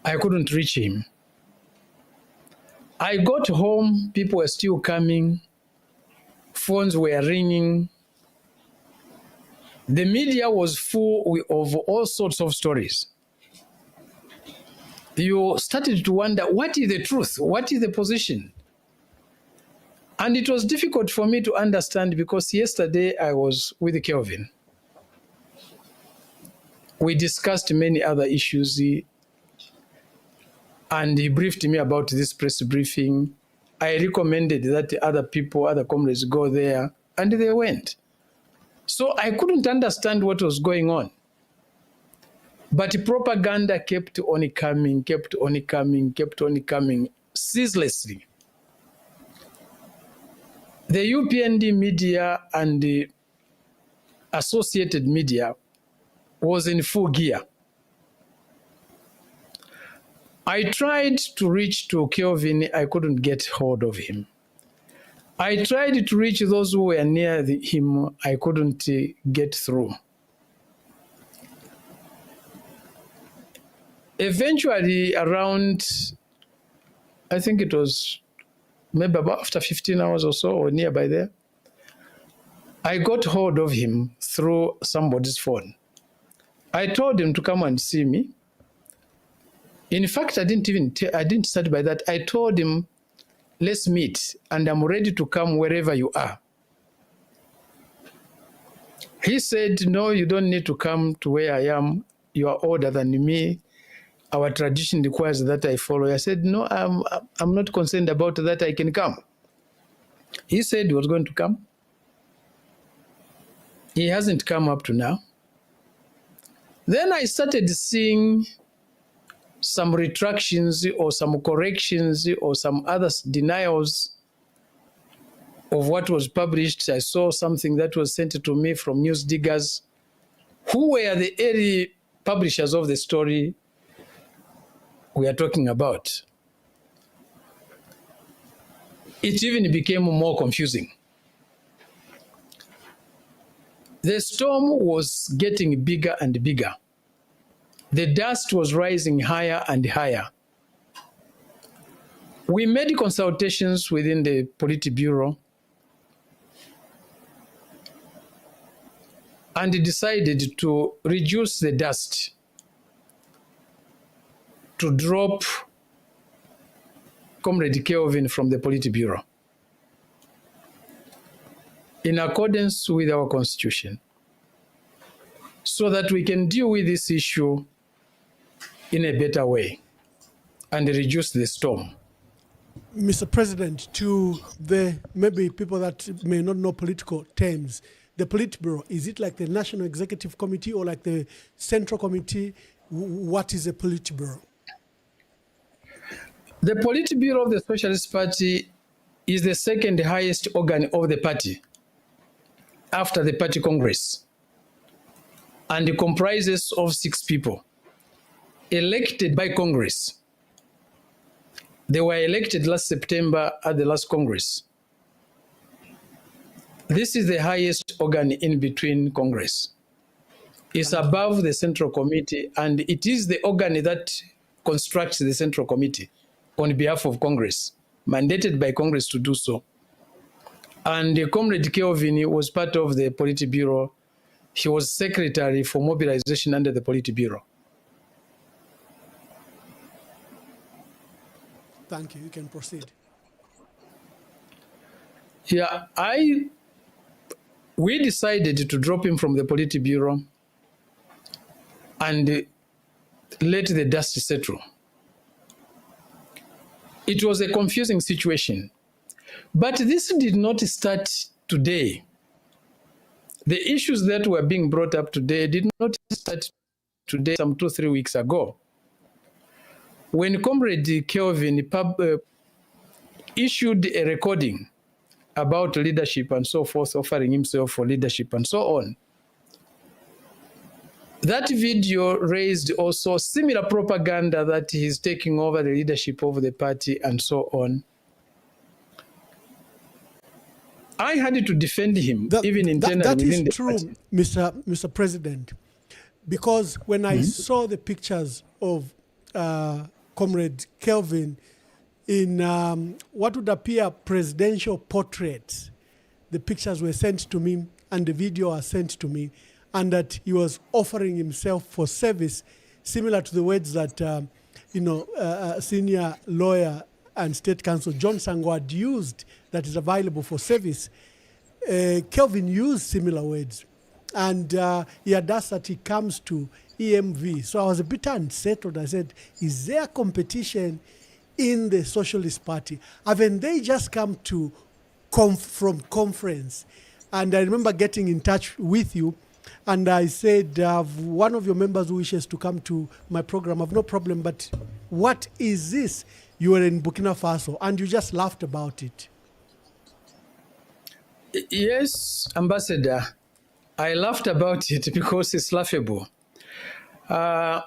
I couldn't reach him. I got home, people were still coming, phones were ringing. The media was full of all sorts of stories. You started to wonder, what is the truth? What is the position? And it was difficult for me to understand because yesterday I was with Kelvin. We discussed many other issues, and he briefed me about this press briefing. I recommended that other people, other comrades go there, and they went. So I couldn't understand what was going on. But propaganda kept on coming, kept on coming, kept on coming, ceaselessly. The UPND media and the associated media was in full gear. I tried to reach to Kelvin, I couldn't get hold of him. I tried to reach those who were near him, I couldn't get through. Eventually, around, I think it was maybe about after 15 hours or so, or nearby there, I got hold of him through somebody's phone. I told him to come and see me. In fact, I didn't start by that. I told him, let's meet, and I'm ready to come wherever you are. He said, no, you don't need to come to where I am. You are older than me. Our tradition requires that I follow. I said, no, I'm not concerned about that. I can come. He said he was going to come. He hasn't come up to now. Then I started seeing some retractions or some corrections or some other denials of what was published. I saw something that was sent to me from news diggers who were the early publishers of the story we are talking about. It even became more confusing. The storm was getting bigger and bigger. The dust was rising higher and higher. We made consultations within the Politburo and decided to reduce the dust, to drop Comrade Kelvin from the Politburo in accordance with our constitution, so that we can deal with this issue in a better way and reduce the storm. Mr. President, to the maybe people that may not know political terms, the Politburo, is it like the National Executive Committee or like the Central Committee? What is a Politburo? The Politburo of the Socialist Party is the second highest organ of the party after the party Congress, and it comprises of 6 people elected by Congress. They were elected last September at the last Congress. This is the highest organ in between Congress. It's above the Central Committee, and it is the organ that constructs the Central Committee on behalf of Congress, mandated by Congress to do so. And Comrade Kelvin was part of the Politburo. He was secretary for mobilization under the Politburo. Thank you. You can proceed. Yeah, we decided to drop him from the Politburo and let the dust settle. It was a confusing situation, but this did not start today. The issues that were being brought up today did not start today, some 2-3 weeks ago, when Comrade Kelvin issued a recording about leadership and so forth, offering himself for leadership and so on. That video raised also similar propaganda that he's taking over the leadership of the party and so on. I had to defend him, even internally. That is true, Mr. President, because when I saw the pictures of Comrade Kelvin in what would appear presidential portraits. The pictures were sent to me and the video was sent to me, and that he was offering himself for service, similar to the words that senior lawyer and State Counsel John Sango had used, that is available for service. Kelvin used similar words, and he had asked that he comes to EMV. So I was a bit unsettled. I said, is there competition in the Socialist Party? Haven't they just come to from conference? And I remember getting in touch with you, and I said, one of your members who wishes to come to my program, I have no problem, but what is this? You were in Burkina Faso, and you just laughed about it. Yes, Ambassador, I laughed about it because it's laughable. There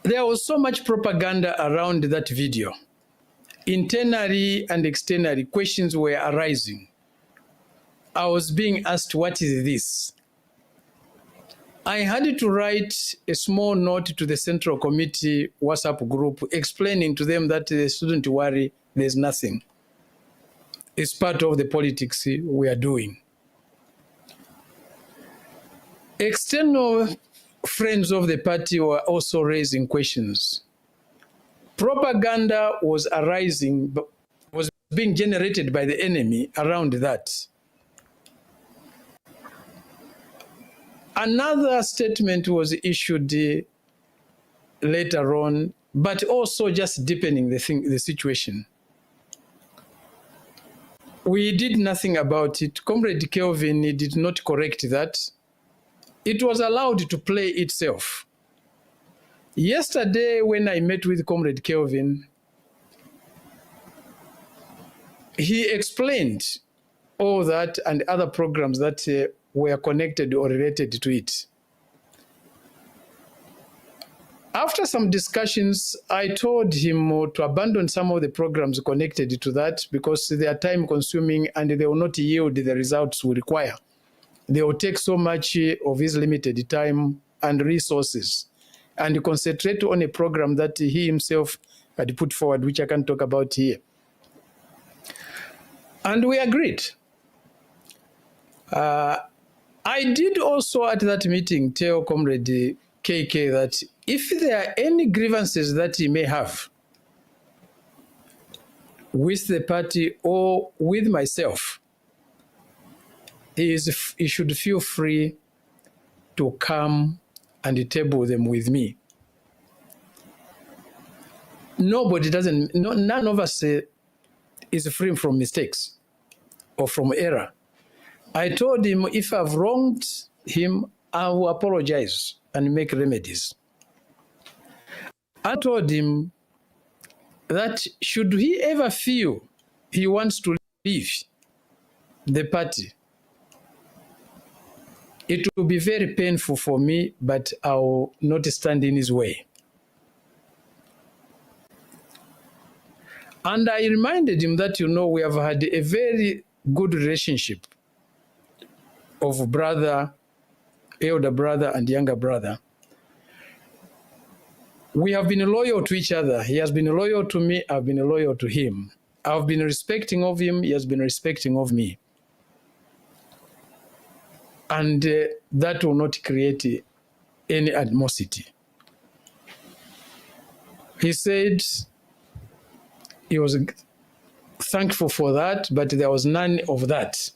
was so much propaganda around that video. Internally and externally, questions were arising. I was being asked, what is this? I had to write a small note to the Central Committee WhatsApp group explaining to them that they shouldn't worry, there's nothing. It's part of the politics we are doing. External friends of the party were also raising questions. Propaganda was arising, was being generated by the enemy around that. Another statement was issued later on, but also just deepening the situation. We did nothing about it. Comrade Kelvin did not correct that. It was allowed to play itself. Yesterday, when I met with Comrade Kelvin, he explained all that and other programs that were connected or related to it. After some discussions, I told him to abandon some of the programs connected to that because they are time-consuming and they will not yield the results we require. They will take so much of his limited time and resources and concentrate on a program that he himself had put forward, which I can talk about here. And we agreed. I did also at that meeting tell Comrade KK that if there are any grievances that he may have with the party or with myself, he should feel free to come and table them with me. None of us is free from mistakes or from error. I told him if I've wronged him, I will apologize and make remedies. I told him that should he ever feel he wants to leave the party, it will be very painful for me, but I will not stand in his way. And I reminded him that, we have had a very good relationship of elder brother and younger brother. We have been loyal to each other. He has been loyal to me. I've been loyal to him. I've been respecting of him. He has been respecting of me. And that will not create any animosity. He said he was thankful for that, but there was none of that.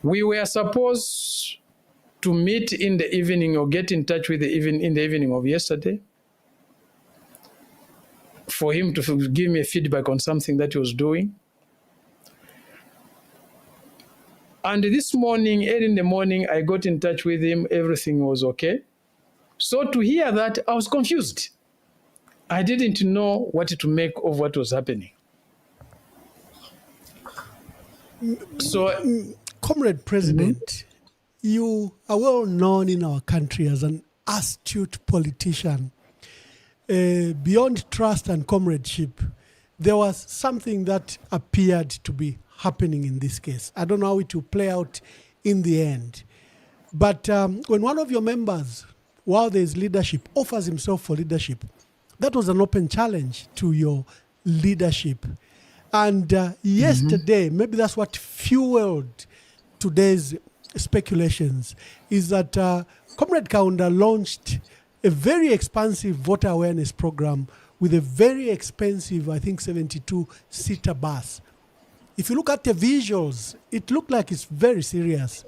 We were supposed to meet in the evening or get in touch with in the evening of yesterday for him to give me a feedback on something that he was doing. And this morning, early in the morning, I got in touch with him. Everything was okay. So to hear that, I was confused. I didn't know what to make of what was happening. So, Comrade President, you are well known in our country as an astute politician. Beyond trust and comradeship, there was something that appeared to be happening in this case. I don't know how it will play out in the end. But when one of your members while there is leadership, offers himself for leadership. That was an open challenge to your leadership. And yesterday, maybe that's what fueled today's speculations, is that Comrade Kaunda launched a very expansive voter awareness program with a very expensive, I think, 72-seater bus. If you look at the visuals, it looked like it's very serious.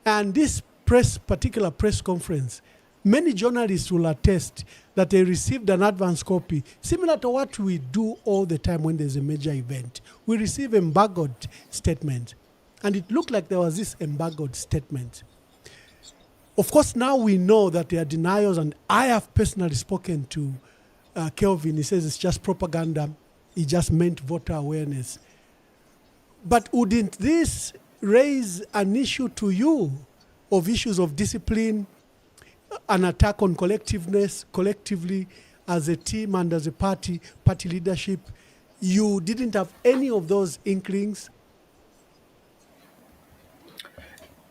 And this particular press conference, many journalists will attest that they received an advance copy, similar to what we do all the time when there's a major event. We receive embargoed statement, and it looked like there was this embargoed statement. Of course, now we know that there are denials, and I have personally spoken to Kelvin. He says it's just propaganda. He just meant voter awareness. But wouldn't this raise an issue to you of issues of discipline, an attack on collectiveness, collectively as a team and as a party leadership? You didn't have any of those inklings?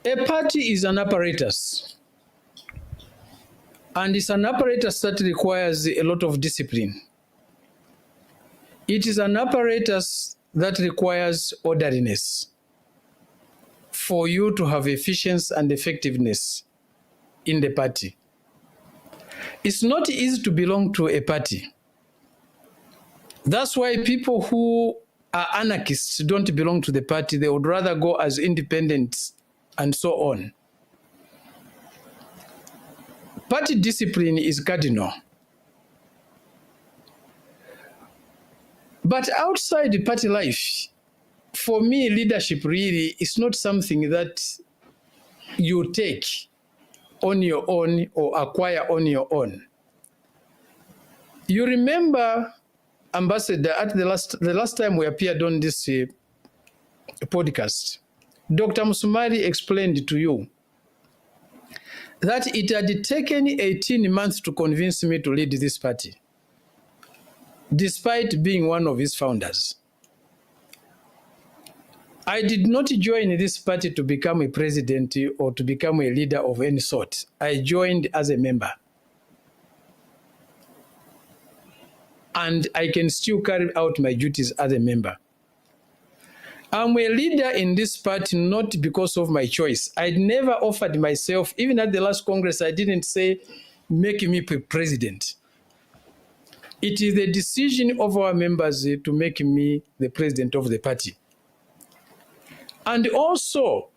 A party is an apparatus. And it's an apparatus that requires a lot of discipline. It is an apparatus that requires orderliness for you to have efficiency and effectiveness in the party. It's not easy to belong to a party. That's why people who are anarchists don't belong to the party. They would rather go as independents and so on. Party discipline is cardinal. But outside the party life, for me, leadership really is not something that you take on your own or acquire on your own. You remember, Ambassador, at the last time we appeared on this podcast, Dr. Musumari explained to you that it had taken 18 months to convince me to lead this party, despite being one of its founders. I did not join this party to become a president or to become a leader of any sort. I joined as a member. And I can still carry out my duties as a member. I'm a leader in this party not because of my choice. I never offered myself, even at the last Congress, I didn't say, make me president. It is the decision of our members to make me the president of the party. And also,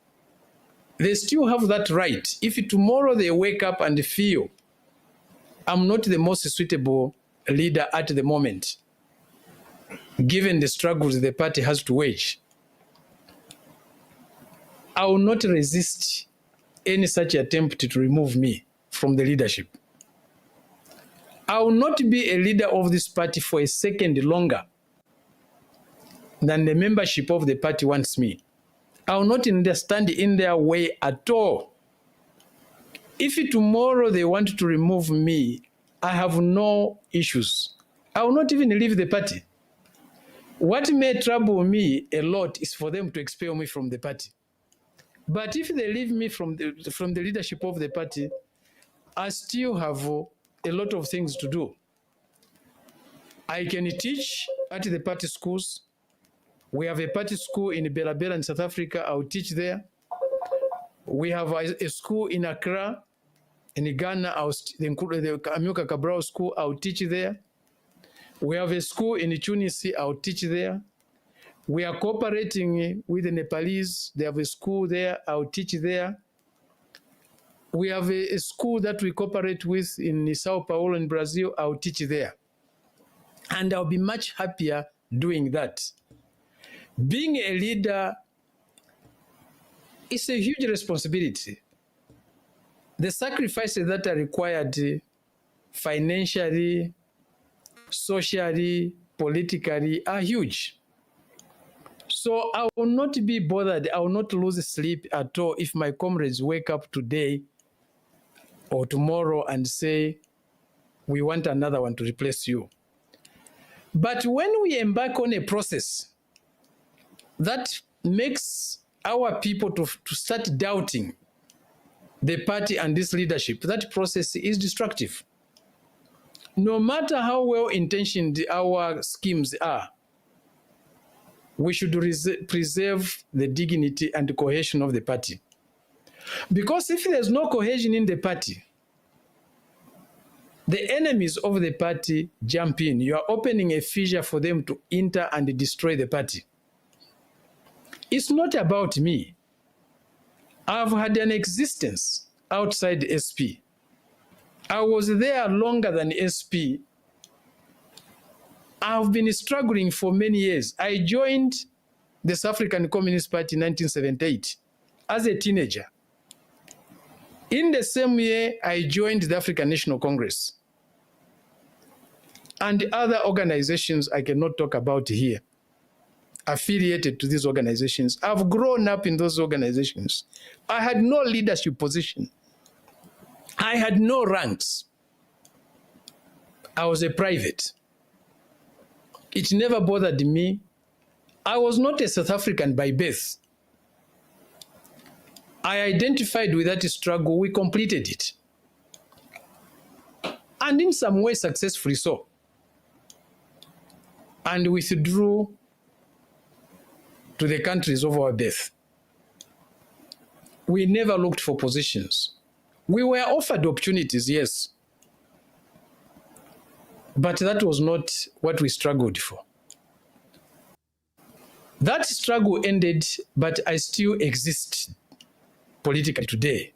they still have that right. If tomorrow they wake up and feel I'm not the most suitable leader at the moment, given the struggles the party has to wage, I will not resist any such attempt to remove me from the leadership. I will not be a leader of this party for a second longer than the membership of the party wants me. I will not stand in their way at all. If tomorrow they want to remove me, I have no issues. I will not even leave the party. What may trouble me a lot is for them to expel me from the party. But if they leave me from the leadership of the party, I still have a lot of things to do. I can teach at the party schools. We have a party school in Bela Bela in South Africa. I'll teach there. We have a school in Accra, in Ghana, the Amilcar Cabral School. I'll teach there. We have a school in Tunis. I'll teach there. We are cooperating with the Nepalese. They have a school there. I'll teach there. We have a school that we cooperate with in Sao Paulo in Brazil. I'll teach there. And I'll be much happier doing that. Being a leader is a huge responsibility. The sacrifices that are required financially, socially, politically are huge. So I will not be bothered. I will not lose sleep at all if my comrades wake up today or tomorrow and say, we want another one to replace you. But when we embark on a process that makes our people to start doubting the party and this leadership, that process is destructive. No matter how well-intentioned our schemes are, we should preserve the dignity and cohesion of the party. Because if there's no cohesion in the party, the enemies of the party jump in. You are opening a fissure for them to enter and destroy the party. It's not about me. I've had an existence outside SP. I was there longer than SP. I've been struggling for many years. I joined the South African Communist Party in 1978 as a teenager. In the same year, I joined the African National Congress and other organizations I cannot talk about here, affiliated to these organizations. I've grown up in those organizations. I had no leadership position. I had no ranks. I was a private. It never bothered me. I was not a South African by birth. I identified with that struggle. We completed it. And in some way successfully so. And withdrew to the countries of our birth. We never looked for positions. We were offered opportunities, yes. But that was not what we struggled for. That struggle ended, but I still exist politically today.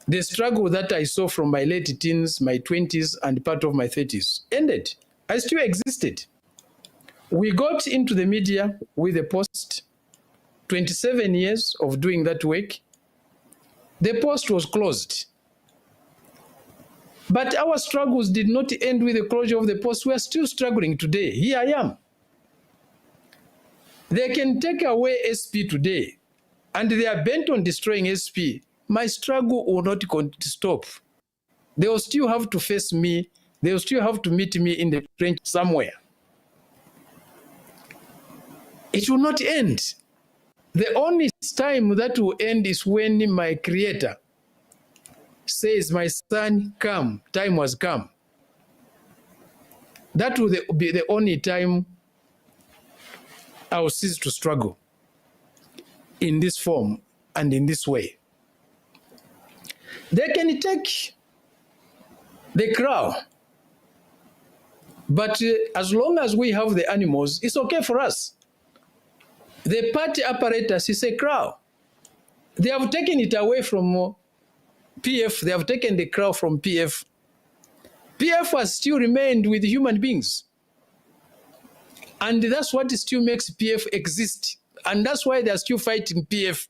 The struggle that I saw from my late teens, my 20s, and part of my 30s ended. I still existed. We got into the media with a post, 27 years of doing that work. The post was closed. But our struggles did not end with the closure of the post. We are still struggling today. Here I am. They can take away SP today, and they are bent on destroying SP. My struggle will not stop. They will still have to face me. They will still have to meet me in the trench somewhere. It will not end. The only time that will end is when my Creator says, my son, come, time has come. That will be the only time I will cease to struggle in this form and in this way. They can take the crow, but as long as we have the animals, it's okay for us. The party apparatus is a crow. They have taken it away from PF. They have taken the crow from PF. PF has still remained with human beings. And that's what still makes PF exist. And that's why they're still fighting PF.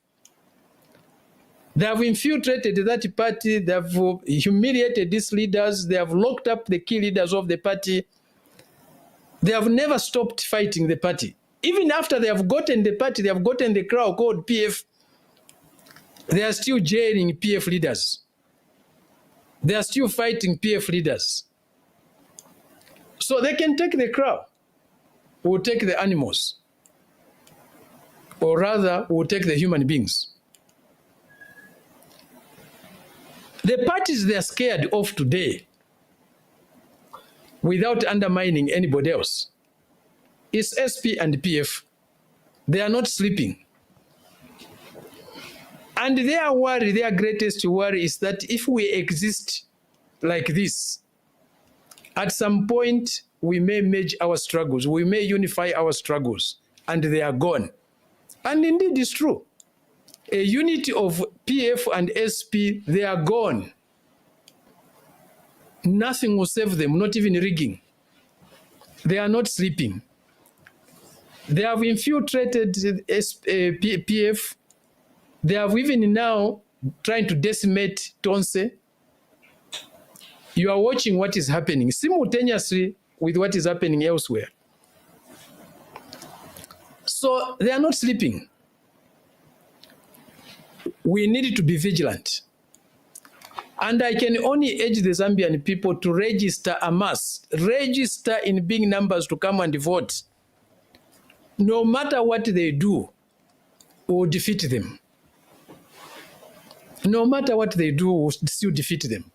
They have infiltrated that party. They have humiliated these leaders. They have locked up the key leaders of the party. They have never stopped fighting the party. Even after they have gotten the party, they have gotten the crowd called PF, they are still jailing PF leaders. They are still fighting PF leaders. So they can take the crowd, or take the animals, or rather, will take the human beings. The parties they are scared of today, without undermining anybody else, is SP and PF. They are not sleeping. And their worry, their greatest worry is that if we exist like this, at some point we may merge our struggles, we may unify our struggles, and they are gone. And indeed it's true. A unity of PF and SP, they are gone. Nothing will save them, not even rigging. They are not sleeping. They have infiltrated PF. They have even now trying to decimate Tonse. You are watching what is happening simultaneously with what is happening elsewhere. So they are not sleeping. We need to be vigilant. And I can only urge the Zambian people to register en masse, register in big numbers to come and vote. No matter what they do, we will defeat them. no matter what they do, will still defeat them.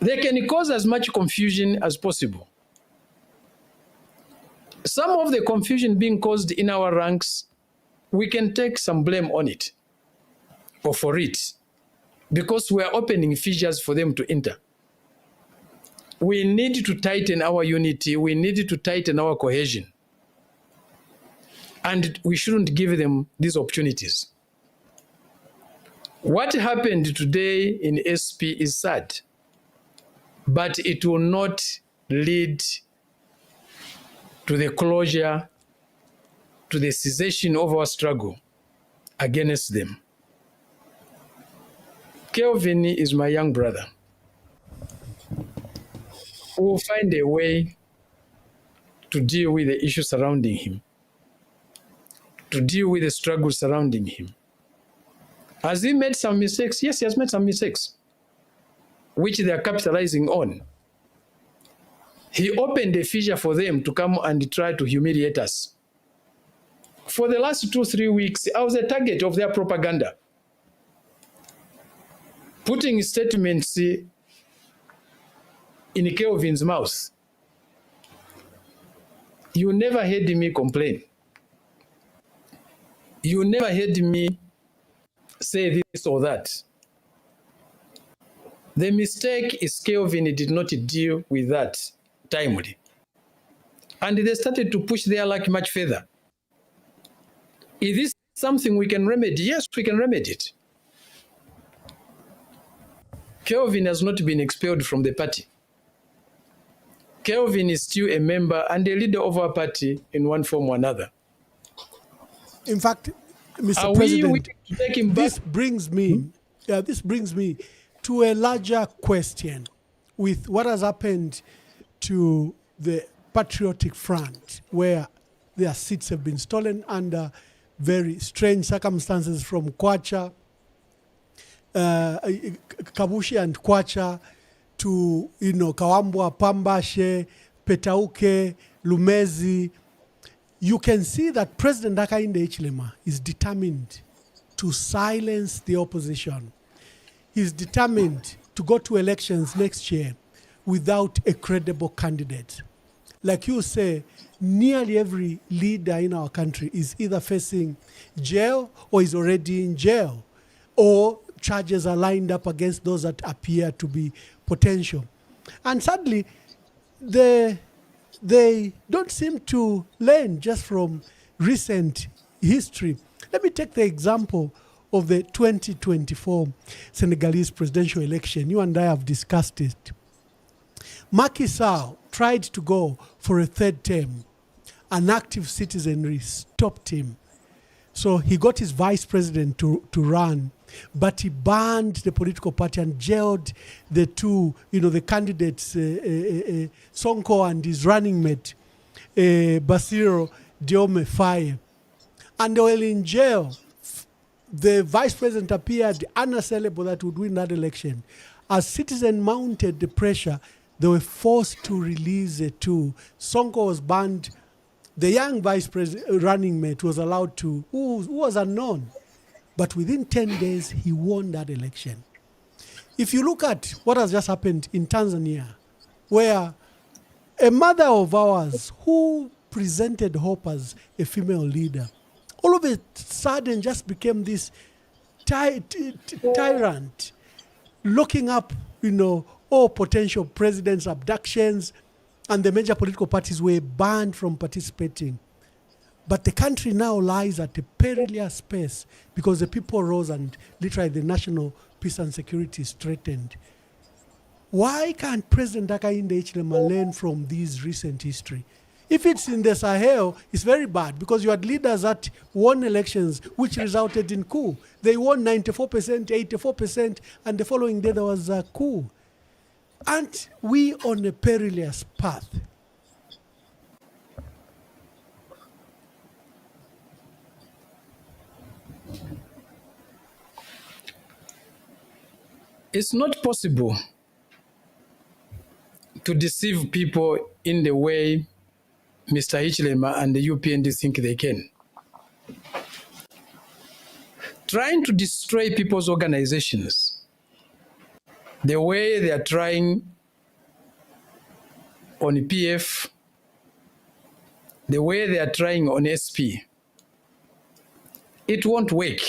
They can cause as much confusion as possible. Some of the confusion being caused in our ranks, we can take some blame on it or for it, because we are opening fissures for them to enter. We need to tighten our unity. We need to tighten our cohesion. And we shouldn't give them these opportunities. What happened today in SP is sad, but it will not lead to the closure, to the cessation of our struggle against them. Kelvin is my young brother. We will find a way to deal with the issues surrounding him, to deal with the struggles surrounding him. Has he made some mistakes? Yes, he has made some mistakes, which they are capitalizing on. He opened a fissure for them to come and try to humiliate us. For the last 2-3 weeks, I was a target of their propaganda, putting statements in Kelvin's mouth. You never heard me complain. You never heard me say this or that. The mistake is Kelvin did not deal with that timely. And they started to push their luck much further. Is this something we can remedy? Yes, we can remedy it. Kelvin has not been expelled from the party. Kelvin is still a member and a leader of our party in one form or another. In fact, Mr. President, this brings me to a larger question with what has happened to the Patriotic Front, where their seats have been stolen under very strange circumstances, from Kwacha, Kabushi and Kwacha, to Kawambwa, Pambashe, Petauke, Lumezi. You can see that President Hakainde Hichilema is determined to silence the opposition. He's determined to go to elections next year without a credible candidate. Like you say, nearly every leader in our country is either facing jail or is already in jail, or charges are lined up against those that appear to be potential. And sadly, they don't seem to learn just from recent history. Let me take the example of the 2024 Senegalese presidential election. You and I have discussed it. Macky Sall tried to go for a third term. An active citizenry stopped him. So he got his vice president to run, but he banned the political party and jailed the two, the candidates, Sonko and his running mate, Bassirou Diomaye Faye. And while in jail, the vice president appeared unassailable that would win that election. As citizens mounted the pressure, they were forced to release the two. Sonko was banned. The young vice president running mate was allowed to, who was unknown. But within 10 days, he won that election. If you look at what has just happened in Tanzania, where a mother of ours who presented hope as a female leader, all of a sudden just became this tyrant, looking up, all potential presidents' abductions, and the major political parties were banned from participating. But the country now lies at a perilous space because the people rose and literally the national peace and security is threatened. Why can't President Hakainde Hichilema learn from this recent history? If it's in the Sahel, it's very bad because you had leaders that won elections which resulted in coup. They won 94%, 84%, and the following day there was a coup. Aren't we on a perilous path? It's not possible to deceive people in the way Mr. Hichilema and the UPND think they can. trying to destroy people's organizations, the way they are trying on PF, the way they are trying on SP, it won't work.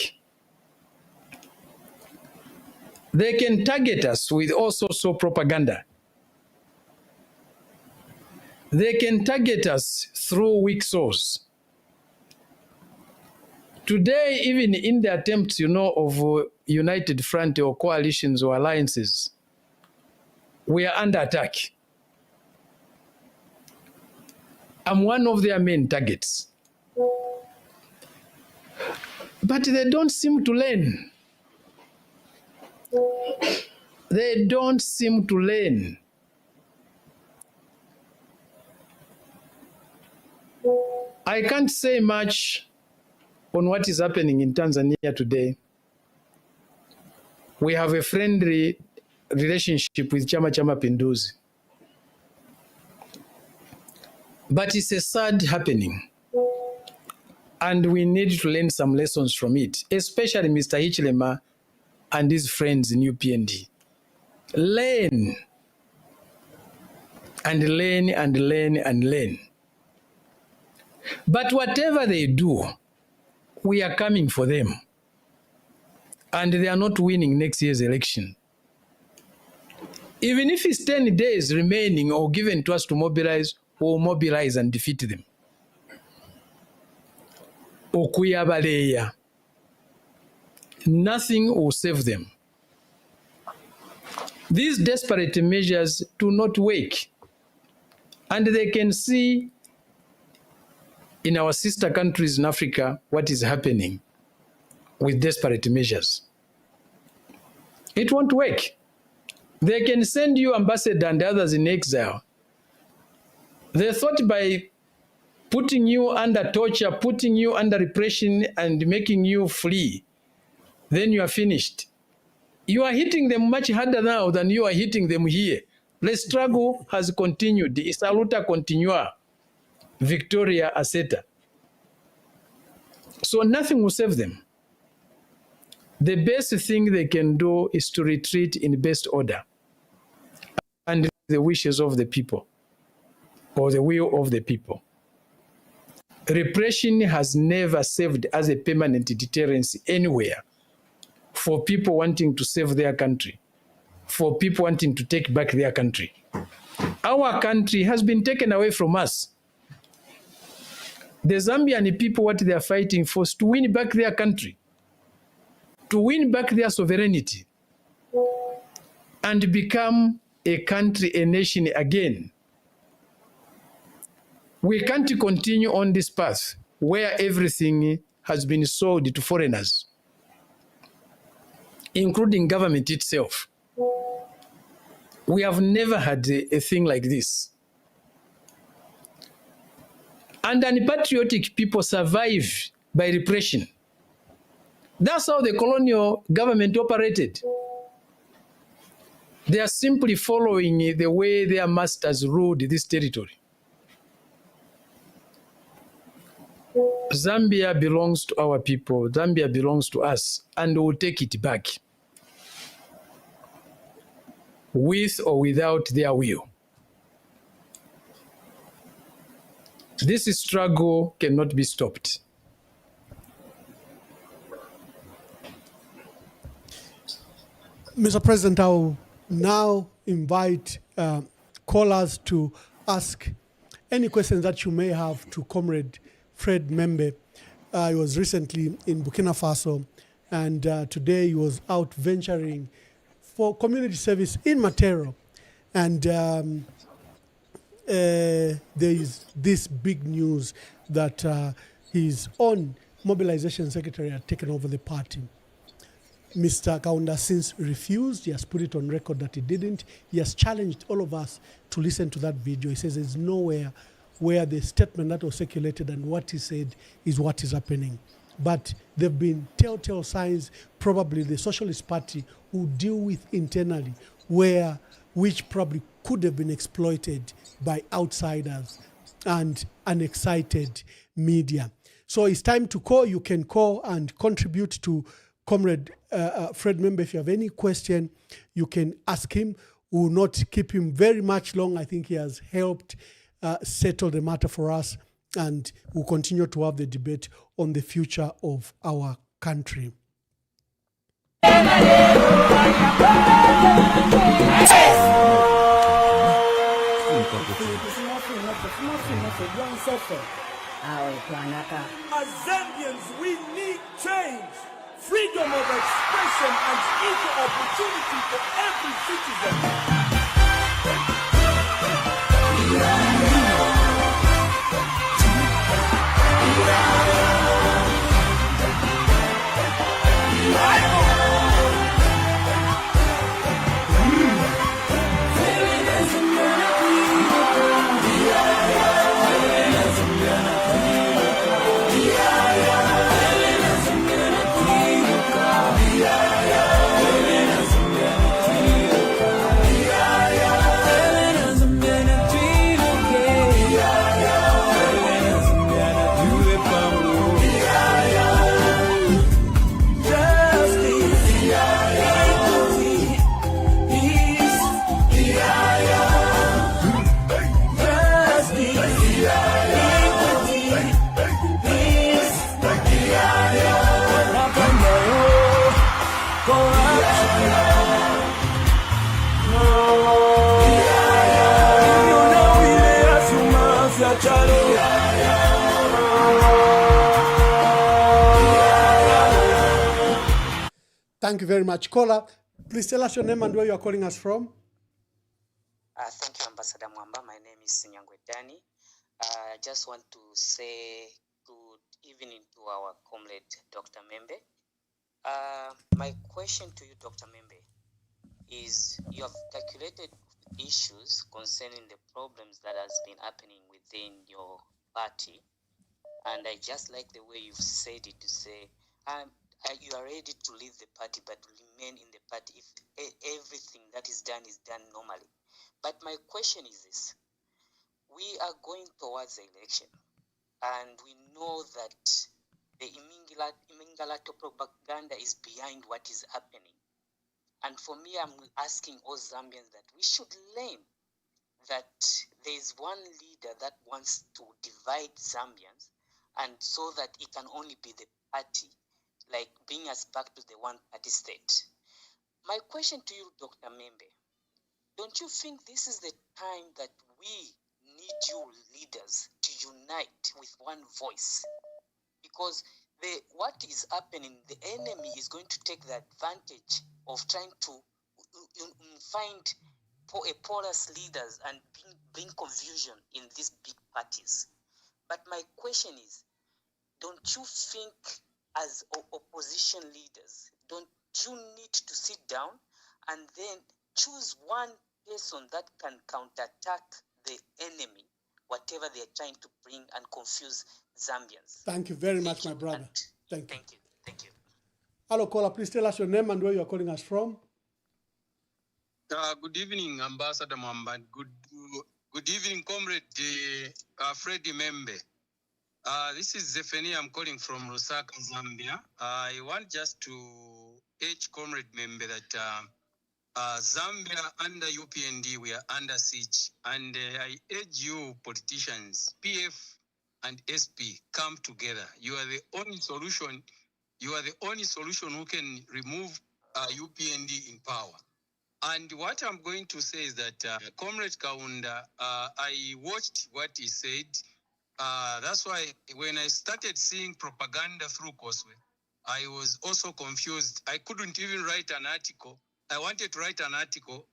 They can target us with all sorts of propaganda. They can target us through weak source. Today, even in the attempts, of united front or coalitions or alliances, we are under attack. I'm one of their main targets. But they don't seem to learn. They don't seem to learn. I can't say much on what is happening in Tanzania today. We have a friendly relationship with Chama cha Mapinduzi. But it's a sad happening. And we need to learn some lessons from it, especially Mr. Hichilema and his friends in UPND. Learn and learn and learn and learn. But whatever they do, we are coming for them. And they are not winning next year's election. Even if it's 10 days remaining or given to us to mobilize, we'll mobilize and defeat them. Okuyabaleya. Nothing will save them. These desperate measures do not work. And they can see in our sister countries in Africa what is happening with desperate measures. It won't work. They can send you ambassador and others in exile. They thought by putting you under torture, putting you under repression and making you flee, then you are finished. You are hitting them much harder now than you are hitting them here. The struggle has continued. It's a luta continua. Victoria Aseta. So nothing will save them. The best thing they can do is to retreat in best order and the wishes of the people or the will of the people. Repression has never served as a permanent deterrence anywhere for people wanting to save their country, for people wanting to take back their country. Our country has been taken away from us. The Zambian people, what they are fighting for is to win back their country, to win back their sovereignty, and become a country, a nation again. We can't continue on this path where everything has been sold to foreigners, including government itself. We have never had a thing like this. And unpatriotic people survive by repression. That's how the colonial government operated. They are simply following the way their masters ruled this territory. Zambia belongs to our people. Zambia belongs to us, and we'll take it back, with or without their will. This struggle cannot be stopped. Mr. President, I will now invite callers to ask any questions that you may have to Comrade Fred Membe. He was recently in Burkina Faso, and today he was out venturing for community service in Matero. And there is this big news that his own mobilization secretary had taken over the party. Mr. Kaunda since refused. He has put it on record that he didn't. He has challenged all of us to listen to that video. He says there's nowhere where the statement that was circulated and what he said is what is happening. But there have been telltale signs, probably the Socialist Party will deal with internally, which probably could have been exploited by outsiders and unexcited media. So it's time to call. You can call and contribute to Comrade Fred Mwamba, if you have any question, you can ask him. We will not keep him very much long. I think he has helped settle the matter for us, and we'll continue to have the debate on the future of our country. As Zambians, we need change, freedom of expression, and equal opportunity for every citizen. Thank you very much. Caller, please tell us your name and where you are calling us from. Thank you, Ambassador Mwamba. My name is Dani. I just want to say good evening to our comrade, Dr. Membe. My question to you, Dr. Membe, is you have calculated issues concerning the problems that has been happening within your party. And I just like the way you've said it, to say, you are ready to leave the party, but remain in the party if everything that is done normally. But my question is this: we are going towards the election, and we know that the Imingalato propaganda is behind what is happening. And for me, I'm asking all Zambians that we should learn that there is one leader that wants to divide Zambians, and so that it can only be the party, like bring us back to the one-party state. My question to you, Dr. Membe, don't you think this is the time that we need you leaders to unite with one voice? Because what is happening, the enemy is going to take the advantage of trying to find porous leaders and bring confusion in these big parties. But my question is, don't you think as opposition leaders, don't you need to sit down and then choose one person that can counterattack the enemy, whatever they are trying to bring and confuse Zambians? Thank you very much, my brother. Thank you. Thank you. Hello, caller. Please tell us your name and where you are calling us from. Good evening, Ambassador Mwamba. Good evening, Comrade Freddie Membe. This is Zephania. I'm calling from Lusaka, Zambia. I want just to urge Comrade Membe that Zambia under UPND, we are under siege. And I urge you politicians, PF and SP, come together. You are the only solution. You are the only solution who can remove UPND in power. And what I'm going to say is that Comrade Kaunda, I watched what he said. That's why when I started seeing propaganda through Causeway, I was also confused. I couldn't even write an article. I wanted to write an article,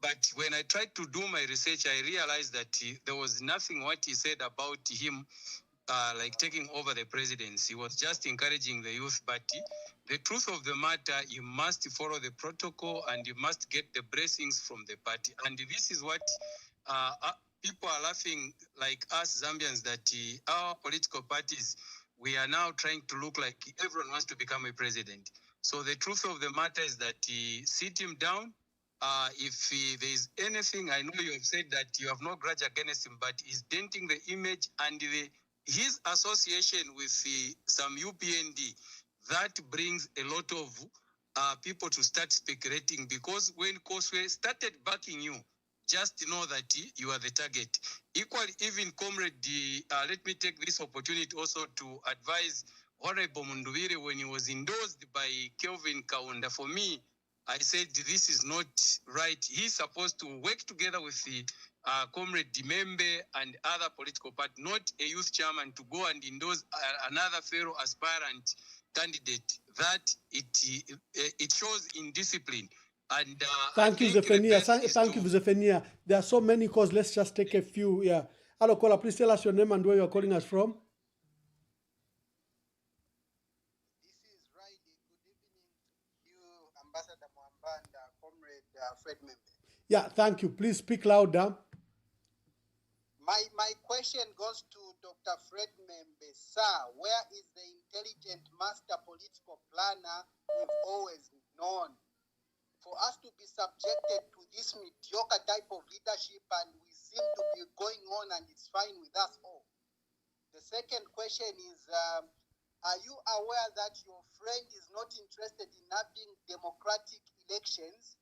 but when I tried to do my research, I realized that there was nothing what he said about him like taking over the presidency. He was just encouraging the youth, but the truth of the matter, you must follow the protocol and you must get the blessings from the party. And this is what people are laughing, like us Zambians, that our political parties, we are now trying to look like everyone wants to become a president. So the truth of the matter is that sit him down. If there is anything, I know you have said that you have no grudge against him, but he's denting the image and his association with some UPND that brings a lot of people to start speculating, because when Koswe started backing you, just know that you are the target. Equally, even comrade, let me take this opportunity also to advise Honorable Munduvire when he was endorsed by Kelvin Kaunda. For me, I said this is not right. He's supposed to work together with the comrade Dimembe and other political parties, not a youth chairman to go and endorse another fellow aspirant candidate. That it shows indiscipline. And thank you, Zephania. Thank you, Zephania. There are so many calls. Let's just take a few. Yeah. Hello, caller. Please tell us your name and where you're calling us from. This is Riley. Good evening to you, Ambassador Mwamba and Comrade Fred Membe. Yeah, thank you. Please speak louder. My question goes to Dr. Fred Membe. Sir, where is the intelligent master political planner we've always known? For us to be subjected to this mediocre type of leadership, and we seem to be going on and it's fine with us all. The second question is, are you aware that your friend is not interested in having democratic elections?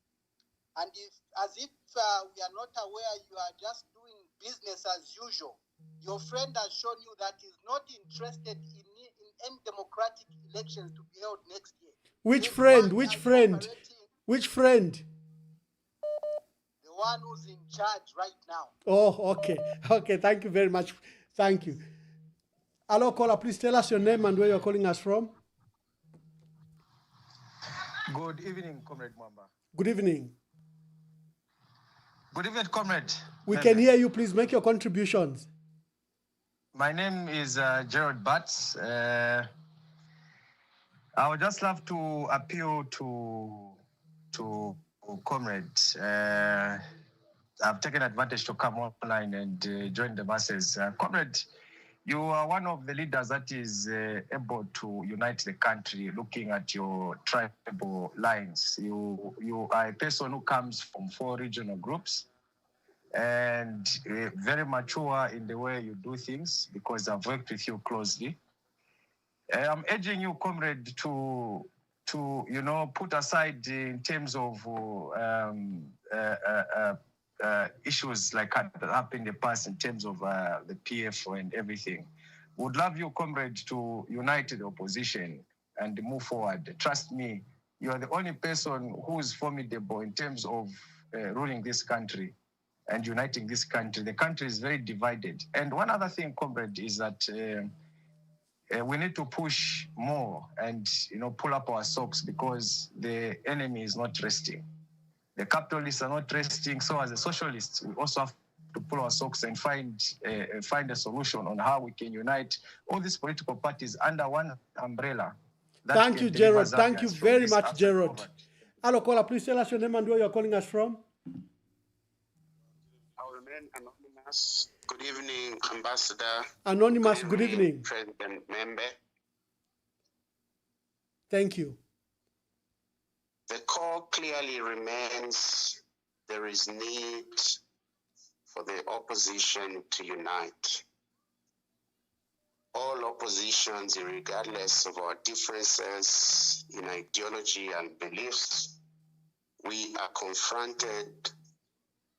And if we are not aware, you are just doing business as usual. Your friend has shown you that he's not interested in any democratic elections to be held next year. Which friend? Which friend? Which friend? The one who's in charge right now. Oh, okay. Okay, thank you very much. Thank you. Hello, caller. Please tell us your name and where you're calling us from. Good evening, Comrade Mwamba. Good evening. Good evening, Comrade. We can hear you. Please make your contributions. My name is Gerald Batts. I would just love to appeal to Comrade. I've taken advantage to come online and join the masses. Comrade, you are one of the leaders that is able to unite the country, looking at your tribal lines. You are a person who comes from 4 regional groups and very mature in the way you do things, because I've worked with you closely. I'm urging you, Comrade, to put aside in terms of issues like that happened in the past in terms of the PF and everything. Would love you, Comrade, to unite the opposition and move forward. Trust me, you are the only person who is formidable in terms of ruling this country and uniting this country. The country is very divided. And one other thing, Comrade, is that we need to push more and pull up our socks, because the enemy is not resting. The capitalists are not resting. So as a socialist, we also have to pull our socks and find a solution on how we can unite all these political parties under one umbrella. Thank you, Gerald. Thank you very much, Gerald. Hello, caller. Please tell us your name and where you're calling us from. I'll remain anonymous. Good evening, Ambassador. Anonymous, good evening. President Membe. Thank you. The call clearly remains there is need for the opposition to unite. All oppositions, regardless of our differences in ideology and beliefs, we are confronted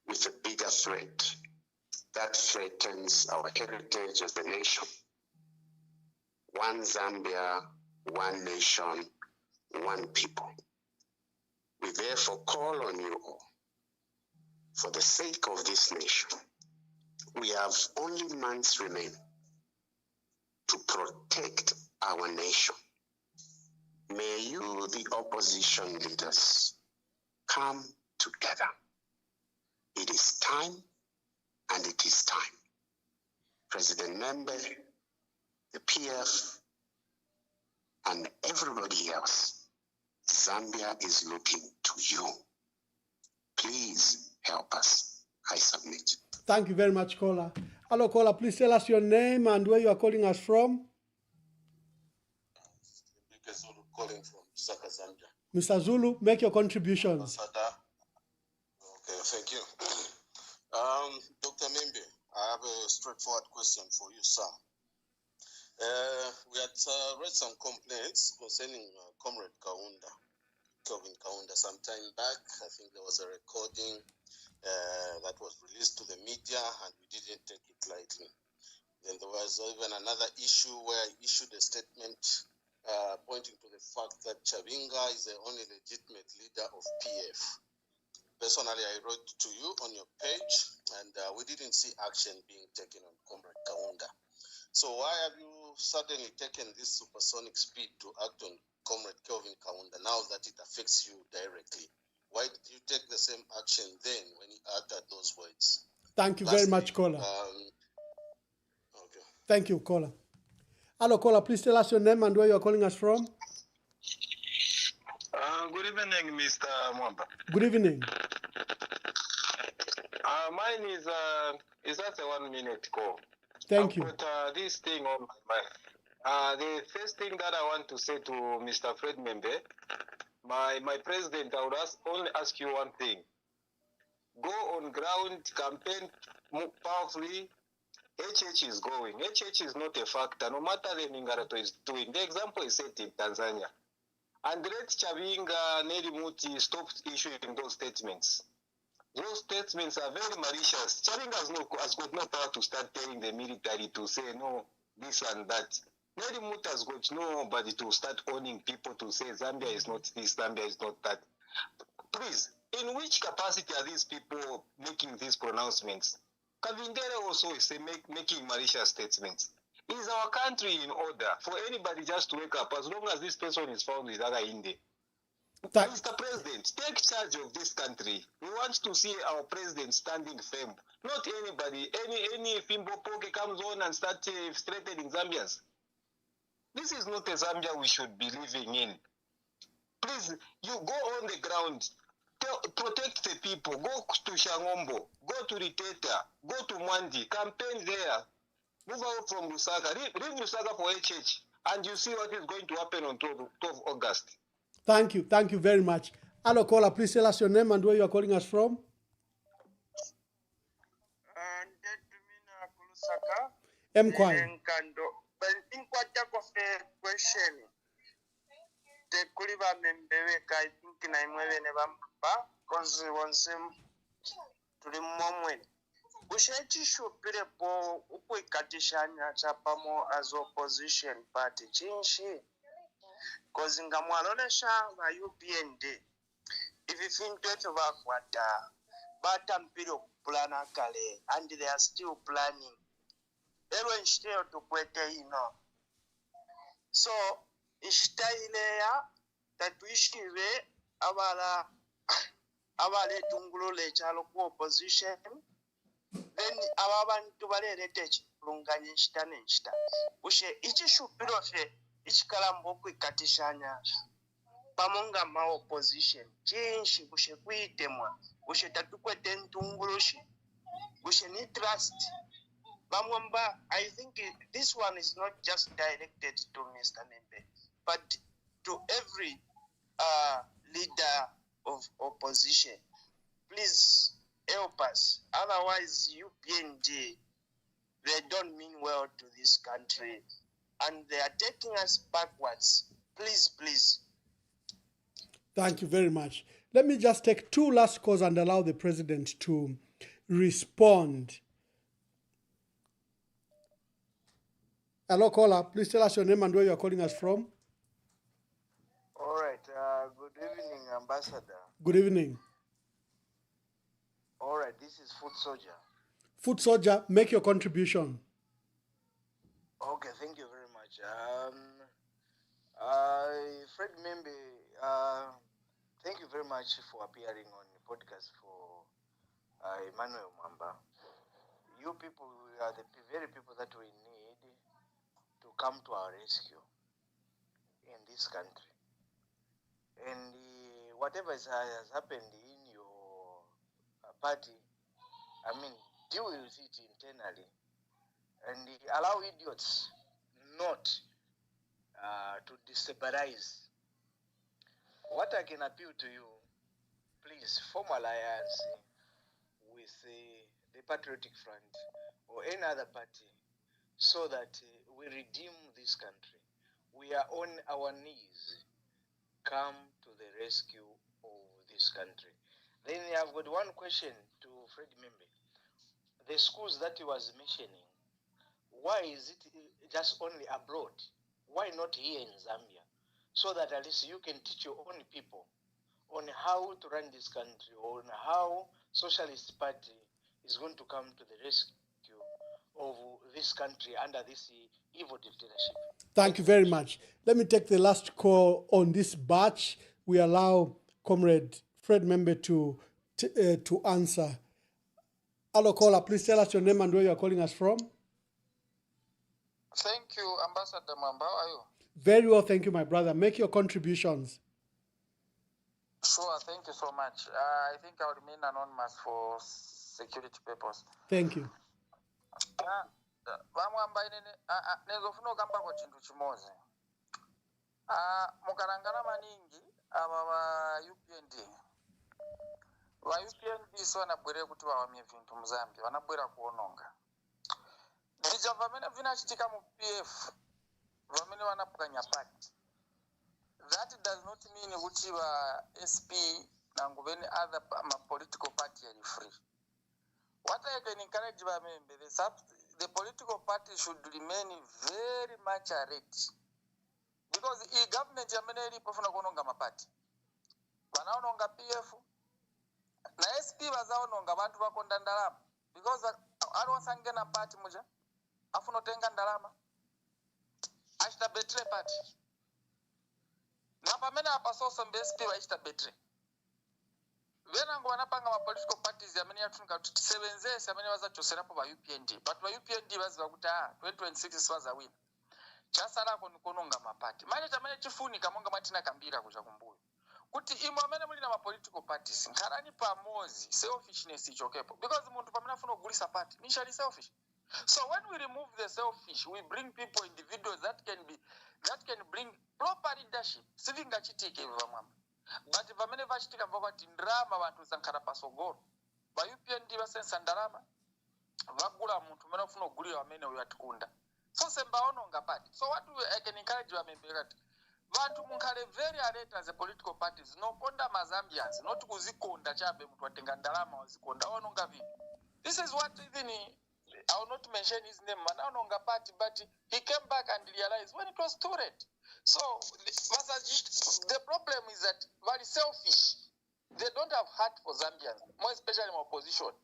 with a bigger threat that threatens our heritage as a nation. One Zambia, one nation, one people. We therefore call on you all, for the sake of this nation. We have only months remain to protect our nation. May you, the opposition leaders, come together. It is time, and it is time. President Membe, the PF, and everybody else, Zambia is looking to you. Please help us. I submit. Thank you very much, caller. Hello, caller. Please tell us your name and where you are calling us from. Calling from Lusaka, Zambia. Mr. Zulu, make your contributions. Okay, thank you. Dr. Membe, I have a straightforward question for you, sir. We had read some complaints concerning Comrade Kelvin Kaunda, some time back. I think there was a recording that was released to the media, and we didn't take it lightly. Then there was even another issue where he issued a statement pointing to the fact that Chavinga is the only legitimate leader of PF. Personally, I wrote to you on your page, and we didn't see action being taken on Comrade Kaunda. So why have you suddenly taken this supersonic speed to act on Comrade Kelvin Kaunda now that it affects you directly? Why did you take the same action then when he uttered those words? Thank you very much, caller. Okay. Thank you, caller. Hello, caller. Please tell us your name and where you are calling us from. Good evening, Mr. Mwamba. Good evening. Mine is just a 1 minute call. Thank you. I've got this thing on my mind. The first thing that I want to say to Mr. Fred Membe, my president, I would only ask you one thing. Go on ground, campaign powerfully. HH is going. HH is not a factor, no matter the Ningarato is doing. The example is set in Tanzania. And let Chavinga, Neri Muti stop issuing those statements. Those statements are very malicious. Chavinga has got no power to start telling the military to say no, this and that. Neri Muti has got nobody to start owning people to say Zambia is not this, Zambia is not that. Please, in which capacity are these people making these pronouncements? Kavindere also is making malicious statements. Is our country in order for anybody just to wake up as long as this person is found with Aga Inde? Mr. President, take charge of this country. We want to see our president standing firm. Not anybody, any Fimbo Poke comes on and starts threatening Zambians. This is not a Zambia we should be living in. Please, you go on the ground. Protect the people. Go to Shangombo. Go to Riteta. Go to Mwandi. Campaign there. Move out from Lusaka. Leave Lusaka for HH. And you see what is going to happen on 12 August. Thank you. Thank you very much. Hello, caller. Please tell us your name and where you are calling us from. Mkwai. Kushechishupiripo ukuikatishanya chapamo as opposition party chinshi kozinga mwalolesha va UPND ivi fintu eto vakwata batampire okupulana kale and they are still planning ero nshiteo tukwete ino so nshitaileya tatuishive abale tungulule chalo ku opposition then ababantu balereta ekipulunganya enshita n'enshita bushe ikishupiro ffe ikikalambu okwikatishanya pamonga ma opposition chinshi bushe kuitemwa bushe tatukwete entungulushi bushe ni trust bamwamba. I think this one is not just directed to Mr. Membe but to every leader of opposition. Please help us. Otherwise, UPND, they don't mean well to this country. And they are taking us backwards. Please, please. Thank you very much. Let me just take two last calls and allow the president to respond. Hello, caller. Please tell us your name and where you are calling us from. All right. Good evening, Ambassador. Good evening. All right. This is Food Soldier. Food Soldier, make your contribution. Okay. Thank you very much. Fred Membe, thank you very much for appearing on the podcast for Emmanuel Mwamba. You people are the very people that we need to come to our rescue in this country. And whatever has happened in your party, deal with it internally and allow idiots not to destabilize. What I can appeal to you, please form alliance with the Patriotic Front or any other party so that we redeem this country. We are on our knees. Come to the rescue of this country. Then I've got one question to Fred Membe. The schools that he was mentioning, why is it just only abroad? Why not here in Zambia? So that at least you can teach your own people on how to run this country, on how Socialist Party is going to come to the rescue of this country under this evil dictatorship. Thank you very much. Let me take the last call on this batch. We allow Comrade Fred Membe to answer. Hello, caller. Please tell us your name and where you are calling us from. Thank you, Ambassador Mwamba. How are you? Very well, thank you, my brother. Make your contributions. Sure, thank you so much. I think I'll remain anonymous for security purpose. Thank you. Vamwamba nezofuna kamba kwa chintu chimozi. Mukarangana maningi ava va UPND. Va UPND so vanabwere kuti vawamye vintu muzambia, vanabwera kuononga. Zvija vamene zvinachitika mu PF, vamene vanapwanya party. That does not mean kuti va SP nangu any other political party are free. What I can encourage Vamembe, the political party should remain very much alert. Because the government yameneli pofuna kuononga mapati. Wanaononga PF. Na SP wazaononga bantu bakonda ndalama. Because alwasange na party muja. Afuno tenga ndalama. Ashita betray party. Na pamene apasoso mbe SP wa ashita betray. Venango wanapanga ma political parties yamene yatunika tusebenzese yamene wazachoserapo ba UPND. But ba UPND baziva kuti 2026 wazawina. Chasala kononga mapati. Manje chamene chifunika monga matina kambira kuja kumbuyo. Kuti imwe amene muli na ma political parties nkharani pamozi selfishness ichokepo. Because muntu pamene afuna kugulisa party initially selfish. So when we remove the selfish, we bring people, individuals that can bring proper leadership. Sivinga chitike vamwamba. But vamene vachitika vakati ndrama vantu sankara pasogoro. Ba UPND basensa ndarama. Vagula muntu mena ufuna kugulira amene uyo atikunda. So sembaononga party. So what I can encourage Vamembe that vantu munkale very alert as a political parties. No konda mazambians. Not kuzikonda chabe mtu watenga ndarama wazikonda. Ononga vipi. This is what even I will not mention his name, Manonga party, but he came back and realized when it was too late. So the problem is that very selfish. They don't have heart for Zambians, more especially in opposition.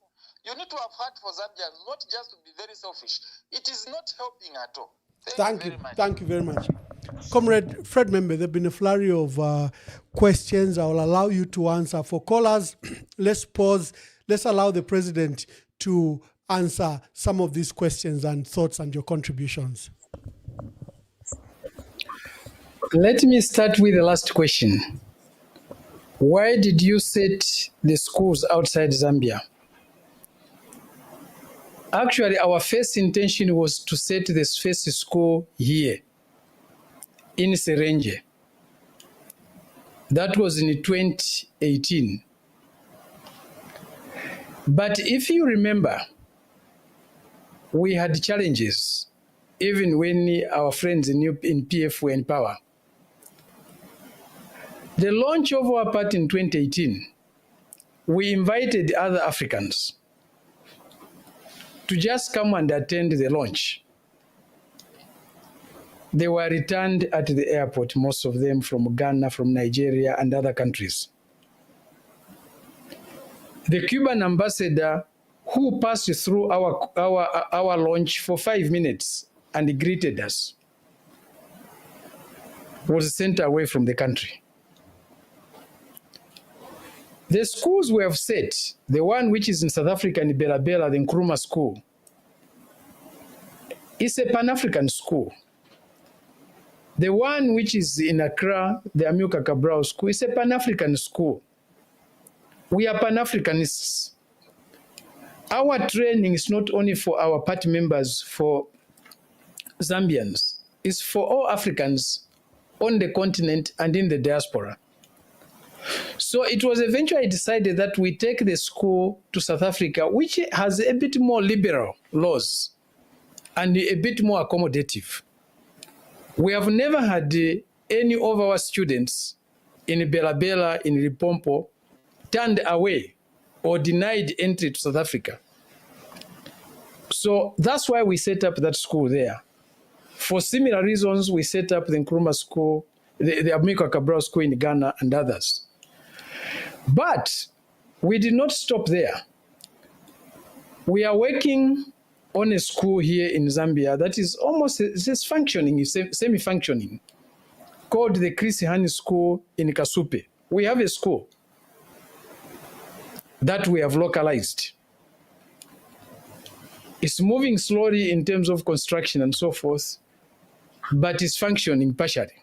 You need to have heart for Zambians, not just to be very selfish. It is not helping at all. Thank you very much. Thank you very much. Comrade Fred Membe, there have been a flurry of questions. I will allow you to answer. For callers, let's pause. Let's allow the president to answer some of these questions and thoughts and your contributions. Let me start with the last question. Why did you set the schools outside Zambia? Actually, our first intention was to set this first school here in Serenge. That was in 2018. But if you remember, we had challenges even when our friends in PF were in power. The launch of our party in 2018, we invited other Africans to just come and attend the launch. They were returned at the airport, most of them from Ghana, from Nigeria, and other countries. The Cuban ambassador who passed through our launch for 5 minutes and greeted us was sent away from the country. The schools we have set, the one which is in South Africa in Bela Bela, the Nkrumah School, is a Pan-African school. The one which is in Accra, the Amilcar Cabral School, is a Pan-African school. We are Pan-Africanists. Our training is not only for our party members, for Zambians, it's for all Africans on the continent and in the diaspora. So it was eventually decided that we take the school to South Africa, which has a bit more liberal laws. and a bit more accommodative. We have never had any of our students in Bela Bela, in Limpopo, turned away or denied entry to South Africa. So that's why we set up that school there. For similar reasons, we set up the Nkrumah School, the Amilcar Cabral School in Ghana, and others. But we did not stop there. We are working on a school here in Zambia that is almost just functioning, semi-functioning, called the Chris Hani School in Kasupe. We have a school that we have localized. It's moving slowly in terms of construction and so forth, but it's functioning partially.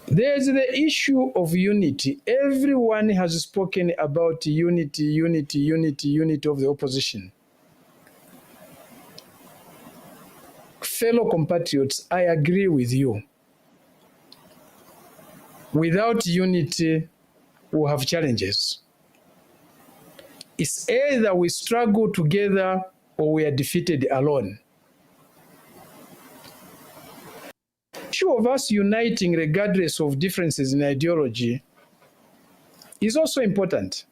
There's the issue of unity. Everyone has spoken about unity of the opposition. Fellow compatriots, I agree with you. Without unity, we'll have challenges. It's either we struggle together or we are defeated alone. The issue of us uniting regardless of differences in ideology is also important.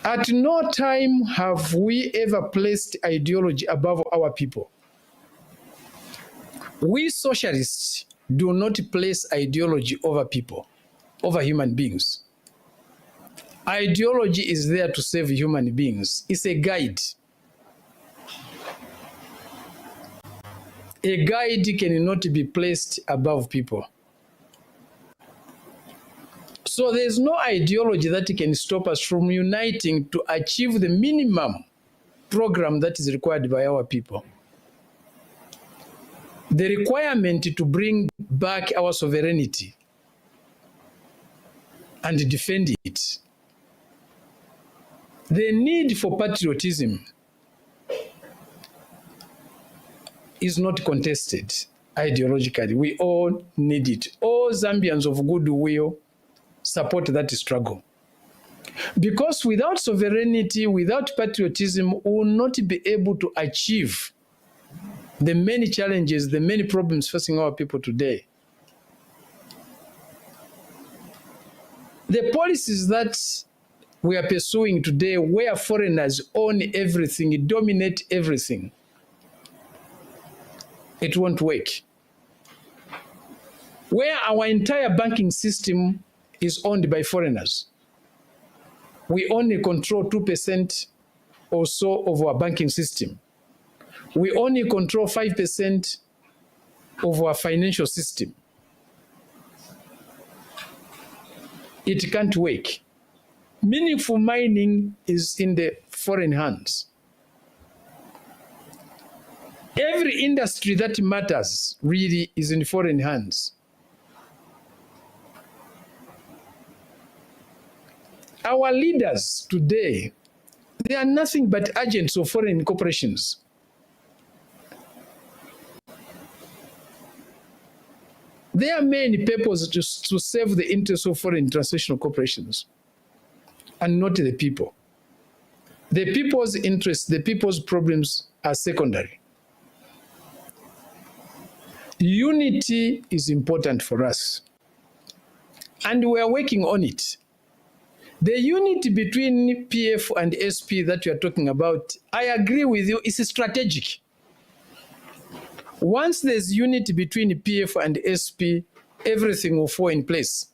At no time have we ever placed ideology above our people. We socialists do not place ideology over people, over human beings. Ideology is there to save human beings. It's a guide. A guide cannot be placed above people. So there's no ideology that can stop us from uniting to achieve the minimum program that is required by our people. The requirement to bring back our sovereignty and defend it. The need for patriotism is not contested ideologically. We all need it. All Zambians of goodwill support that struggle. Because without sovereignty, without patriotism, we will not be able to achieve the many challenges, the many problems facing our people today. The policies that we are pursuing today, where foreigners own everything, dominate everything, it won't work. Where our entire banking system is owned by foreigners, we only control 2% or so of our banking system. We only control 5% of our financial system. It can't work. Meaningful mining is in the foreign hands. Every industry that matters really is in foreign hands. Our leaders today, they are nothing but agents of foreign corporations. Their main purpose is to serve the interests of foreign transnational corporations and not the people. The people's interests, the people's problems are secondary. Unity is important for us, and we are working on it. The unity between PF and SP that you are talking about, I agree with you, is strategic. Once there's unity between PF and SP, everything will fall in place.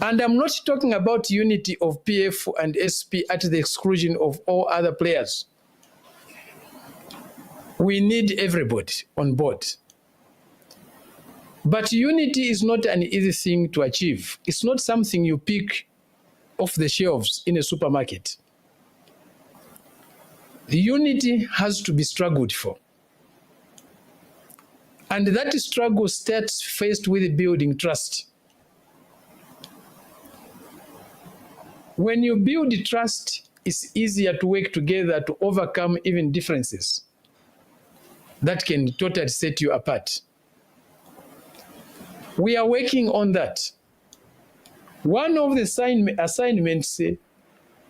And I'm not talking about unity of PF and SP at the exclusion of all other players. We need everybody on board. But unity is not an easy thing to achieve. It's not something you pick off the shelves in a supermarket. The unity has to be struggled for. And that struggle starts first with building trust. When you build trust, it's easier to work together to overcome even differences that can totally set you apart. We are working on that. One of the assignments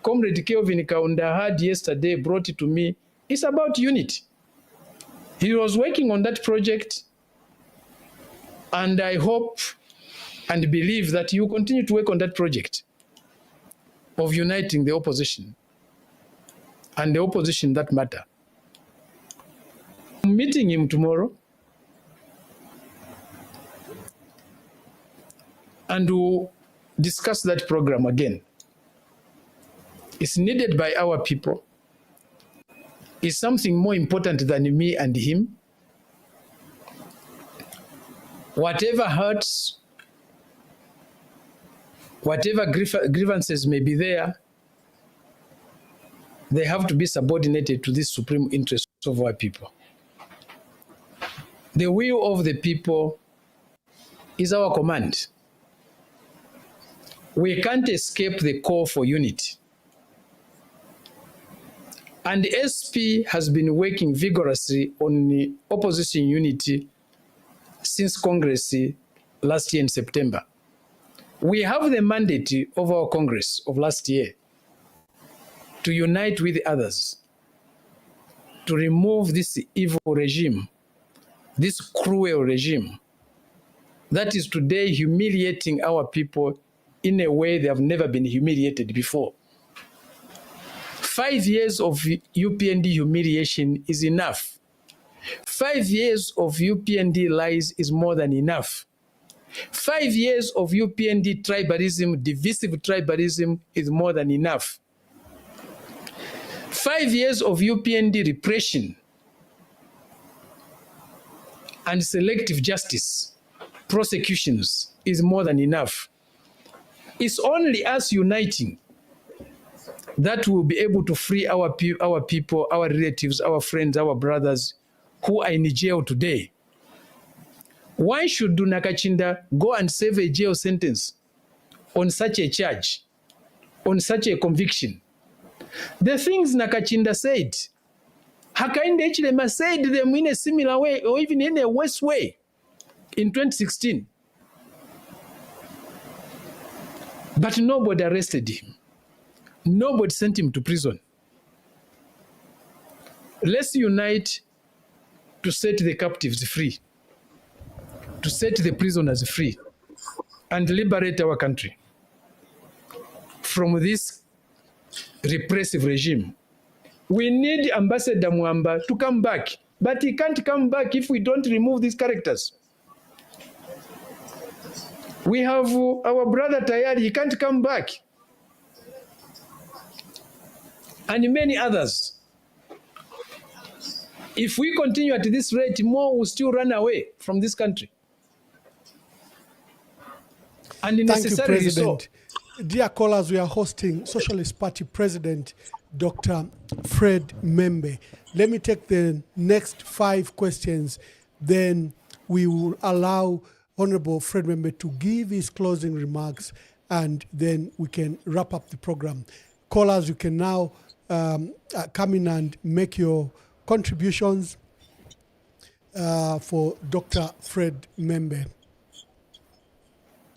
Comrade Kelvin Kaunda had yesterday brought it to me is about unity. He was working on that project, and I hope and believe that you continue to work on that project of uniting the opposition and the opposition that matter. I'm meeting him tomorrow, and we'll discuss that program again. It's needed by our people. It's something more important than me and him. Whatever hurts, whatever grievances may be there, they have to be subordinated to this supreme interest of our people. The will of the people is our command. We can't escape the call for unity. And the SP has been working vigorously on the opposition unity since Congress last year in September. We have the mandate of our Congress of last year to unite with others, to remove this evil regime, this cruel regime that is today humiliating our people in a way they have never been humiliated before. 5 years of UPND humiliation is enough. 5 years of UPND lies is more than enough. 5 years of UPND tribalism, divisive tribalism, is more than enough. 5 years of UPND repression and selective justice, prosecutions, is more than enough. It's only us uniting that will be able to free our people, our relatives, our friends, our brothers who are in jail today. Why should Nakachinda go and serve a jail sentence on such a charge, on such a conviction? The things Nakachinda said, Hakainde Hichilema said them in a similar way or even in a worse way in 2016. But nobody arrested him. Nobody sent him to prison. Let's unite to set the captives free, to set the prisoners free, and liberate our country from this repressive regime. We need Ambassador Mwamba to come back, but he can't come back if we don't remove these characters. We have our brother Tayari, he can't come back. And many others. If we continue at this rate, more will still run away from this country. And Thank you, President. So. Dear callers, we are hosting Socialist Party President Dr. Fred Membe. Let me take the next 5 questions, then we will allow Honorable Fred Membe to give his closing remarks, and then we can wrap up the program. Callers, you can now come in and make your contributions for Dr. Fred Membe.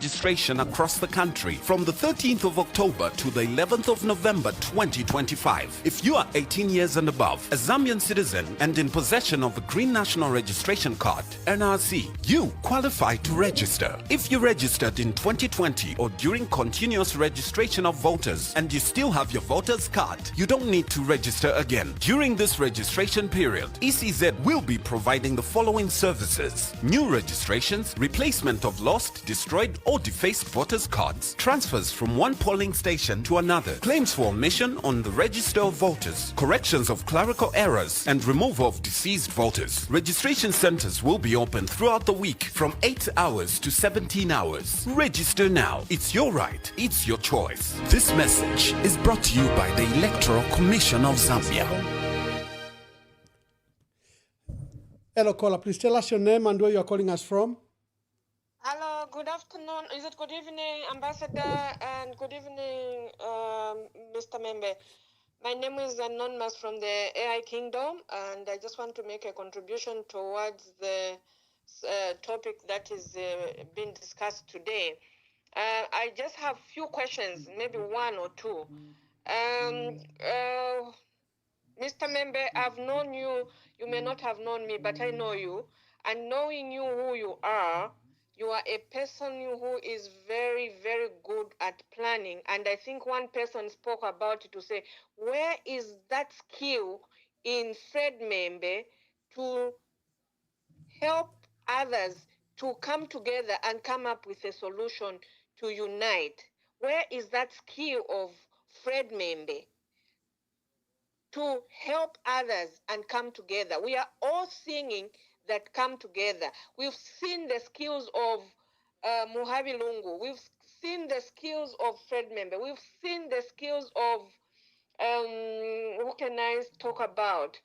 Registration across the country from the 13th of October to the 11th of November 2025. If you are 18 years and above, a Zambian citizen and in possession of a Green National Registration Card, NRC, you qualify to register. If you registered in 2020 or during continuous registration of voters and you still have your voter's card, you don't need to register again. During this registration period, ECZ will be providing the following services: new registrations, replacement of lost, destroyed or defaced voters' cards, transfers from one polling station to another, claims for omission on the register of voters, corrections of clerical errors, and removal of deceased voters. Registration centers will be open throughout the week from 8 hours to 17 hours. Register now. It's your right. It's your choice. This message is brought to you by the Electoral Commission of Zambia. Hello, caller. Please tell us your name and where you are calling us from. Hello, good afternoon. Is it good evening, Ambassador, and good evening, Mr. Membe. My name is Anonymous from the AI Kingdom, and I just want to make a contribution towards the topic that is being discussed today. I just have few questions, maybe one or two. Mr. Member, I've known you. You may not have known me, but I know you. And knowing you who you are a person who is very, very good at planning. And I think one person spoke about it to say, where is that skill in Fred Membe to help others to come together and come up with a solution to unite? Where is that skill of Fred Membe to help others and come together? We are all singing that come together. We've seen the skills of Muhabi Lungu. We've seen the skills of Fred Membe. We've seen the skills of, who can I talk about?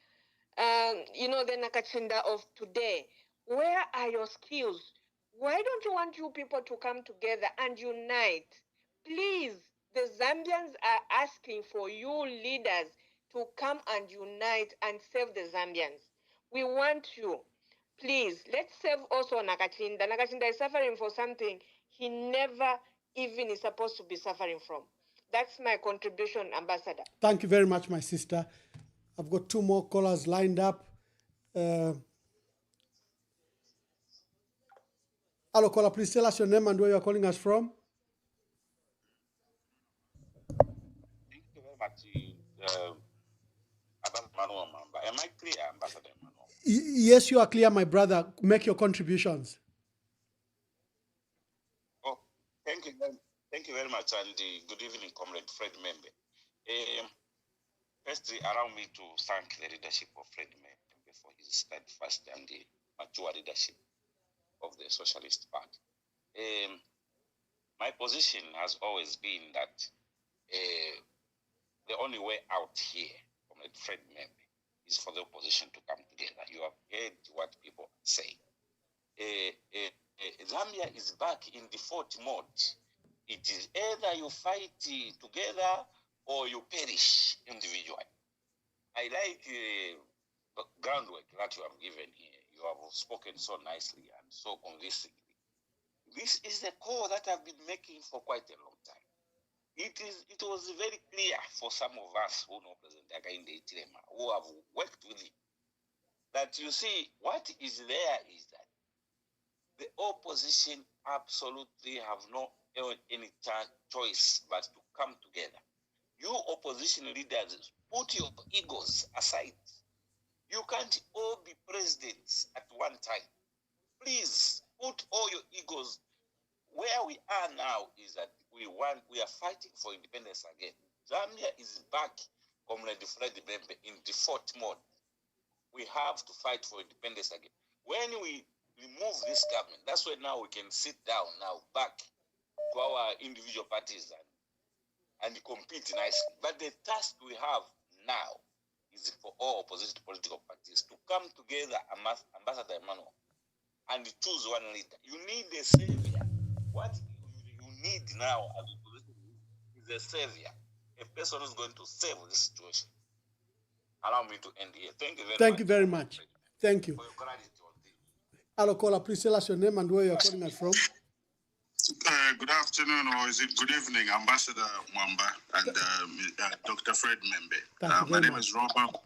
The Nakachinda of today. Where are your skills? Why don't you want you people to come together and unite? Please, the Zambians are asking for you leaders to come and unite and save the Zambians. We want you. Please, let's save also Nakachinda. Nakachinda is suffering for something he never even is supposed to be suffering from. That's my contribution, Ambassador. Thank you very much, my sister. I've got two more callers lined up. Hello, caller, please tell us your name and where you're calling us from. Thank you very much, Emmanuel Mwamba. Am I clear, Ambassador Emmanuel? Yes, you are clear, my brother. Make your contributions. Oh, thank you very much, and good evening, Comrade Fred Membe. Firstly, allow me to thank the leadership of Fred Membe for his steadfast and mature leadership of the Socialist Party. My position has always been that the only way out here, Comrade Fred Membe, is for the opposition to come together. You have heard what people say. Zambia is back in default mode. It is either you fight together or you perish individually. I like the groundwork that you have given here. You have spoken so nicely and so convincingly. This is the call that I've been making for quite a long time. It was very clear for some of us who know President Hakainde Hichilema, who have worked with him, that you see, what is there is that the opposition absolutely have no any choice but to come together. You opposition leaders, put your egos aside. You can't all be presidents at one time. Please put all your egos. Where we are now is that we are fighting for independence again. Zambia is back, Comrade Fred Membe, in default mode. We have to fight for independence again. When we remove this government, that's when now we can sit down now back to our individual parties and compete nicely. But the task we have now is for all opposition political parties to come together, Ambassador Emmanuel, and choose one leader. You need a savior. What you need now as a opposition is a savior, a person who's going to save this situation. Allow me to end here. Thank you very much. Thank you very much. Thank you. For your clarity on this. Hello, caller, please tell us your name and where you're calling us from. Good afternoon, or is it good evening, Ambassador Mwamba and Dr. Fred Membe. My name is Robert,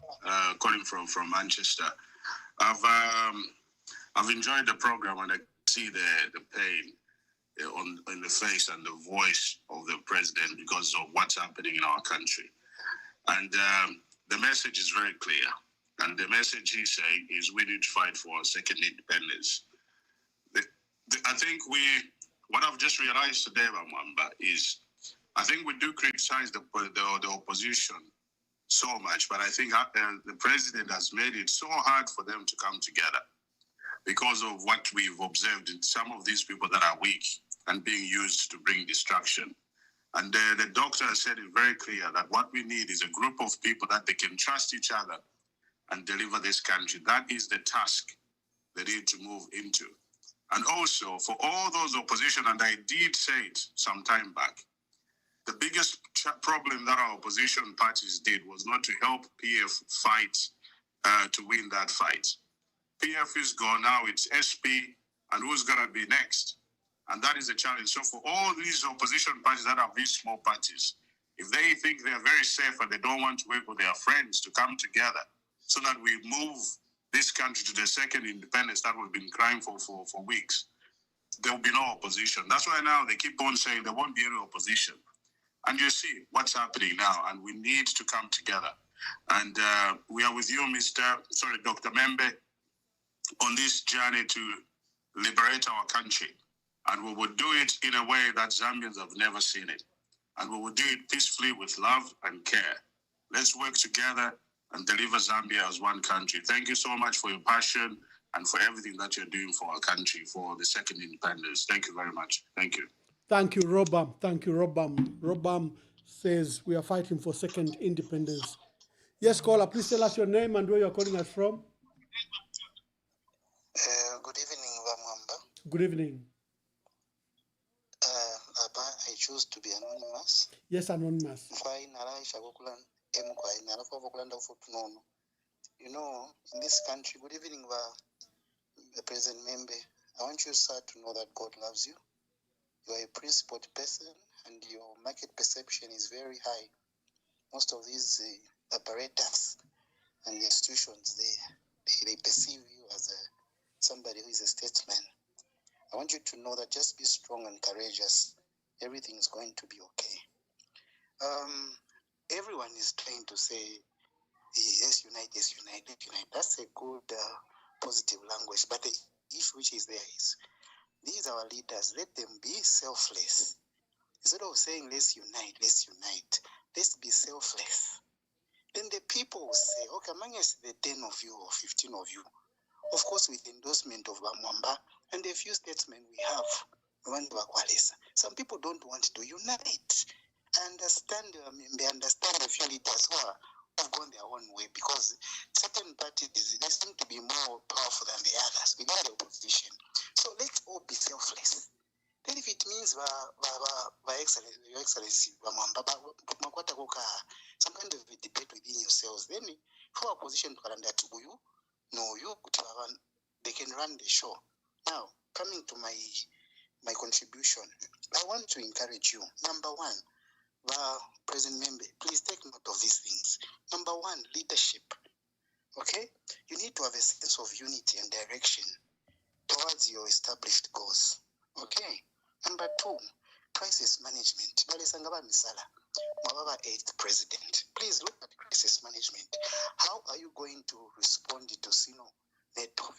calling from Manchester. I've enjoyed the program, and I see the pain on the face and the voice of the president because of what's happening in our country. And the message is very clear. And the message he's saying is we need to fight for our second independence. I think what I've just realized today, Mwamba, is I think we do criticize the opposition so much, but I think the president has made it so hard for them to come together because of what we've observed in some of these people that are weak and being used to bring destruction. And the doctor has said it very clear that what we need is a group of people that they can trust each other and deliver this country. That is the task they need to move into. And also, for all those opposition, and I did say it some time back, the biggest problem that our opposition parties did was not to help PF fight to win that fight. PF is gone now, it's SP, and who's going to be next? And that is the challenge. So for all these opposition parties that are these small parties, If they think they're very safe and they don't want to work with their friends to come together so that we move this country to the second independence that we've been crying for weeks, there will be no opposition. That's why now they keep on saying there won't be any opposition. And you see what's happening now, and we need to come together. And we are with you, Dr. Membe, on this journey to liberate our country. And we will do it in a way that Zambians have never seen it. And we will do it peacefully with love and care. Let's work together and deliver Zambia as one country. Thank you so much for your passion and for everything that you're doing for our country, for the second independence. Thank you very much. Thank you. Thank you, Robam. Thank you, Robam. Robam says we are fighting for second independence. Yes, caller, please tell us your name and where you're calling us from. Good evening, Mwamba. Good evening. I choose to be anonymous. Yes, anonymous. You know, in this country, good evening, President Membe. I want you, sir, to know that God loves you. You are a principled person and your market perception is very high. Most of these apparatus and institutions, they perceive you as somebody who is a statesman. I want you to know that just be strong and courageous. Everything is going to be okay. Everyone is trying to say, yes, unite, yes, unite, let's unite. That's a good, positive language. But the issue which is there is, these are our leaders. Let them be selfless. Instead of saying, let's unite, let's be selfless. Then the people will say, okay, among us, the 10 of you or 15 of you, of course, with endorsement of Mwamba and a few statesmen we have, some people don't want to unite. I understand, they understand a few leaders who have gone their own way because certain parties, they seem to be more powerful than the others within the opposition. So let's all be selfless. Then if it means Your Excellency, some kind of a debate within yourselves, then for opposition they can run the show. Now, coming to my contribution, I want to encourage you. Number one, President Membe, please take note of these things. Number one, leadership. Okay? You need to have a sense of unity and direction towards your established goals. Okay? Number two, crisis management. Mwamba 8th president. Please look at crisis management. How are you going to respond to Sino Neto?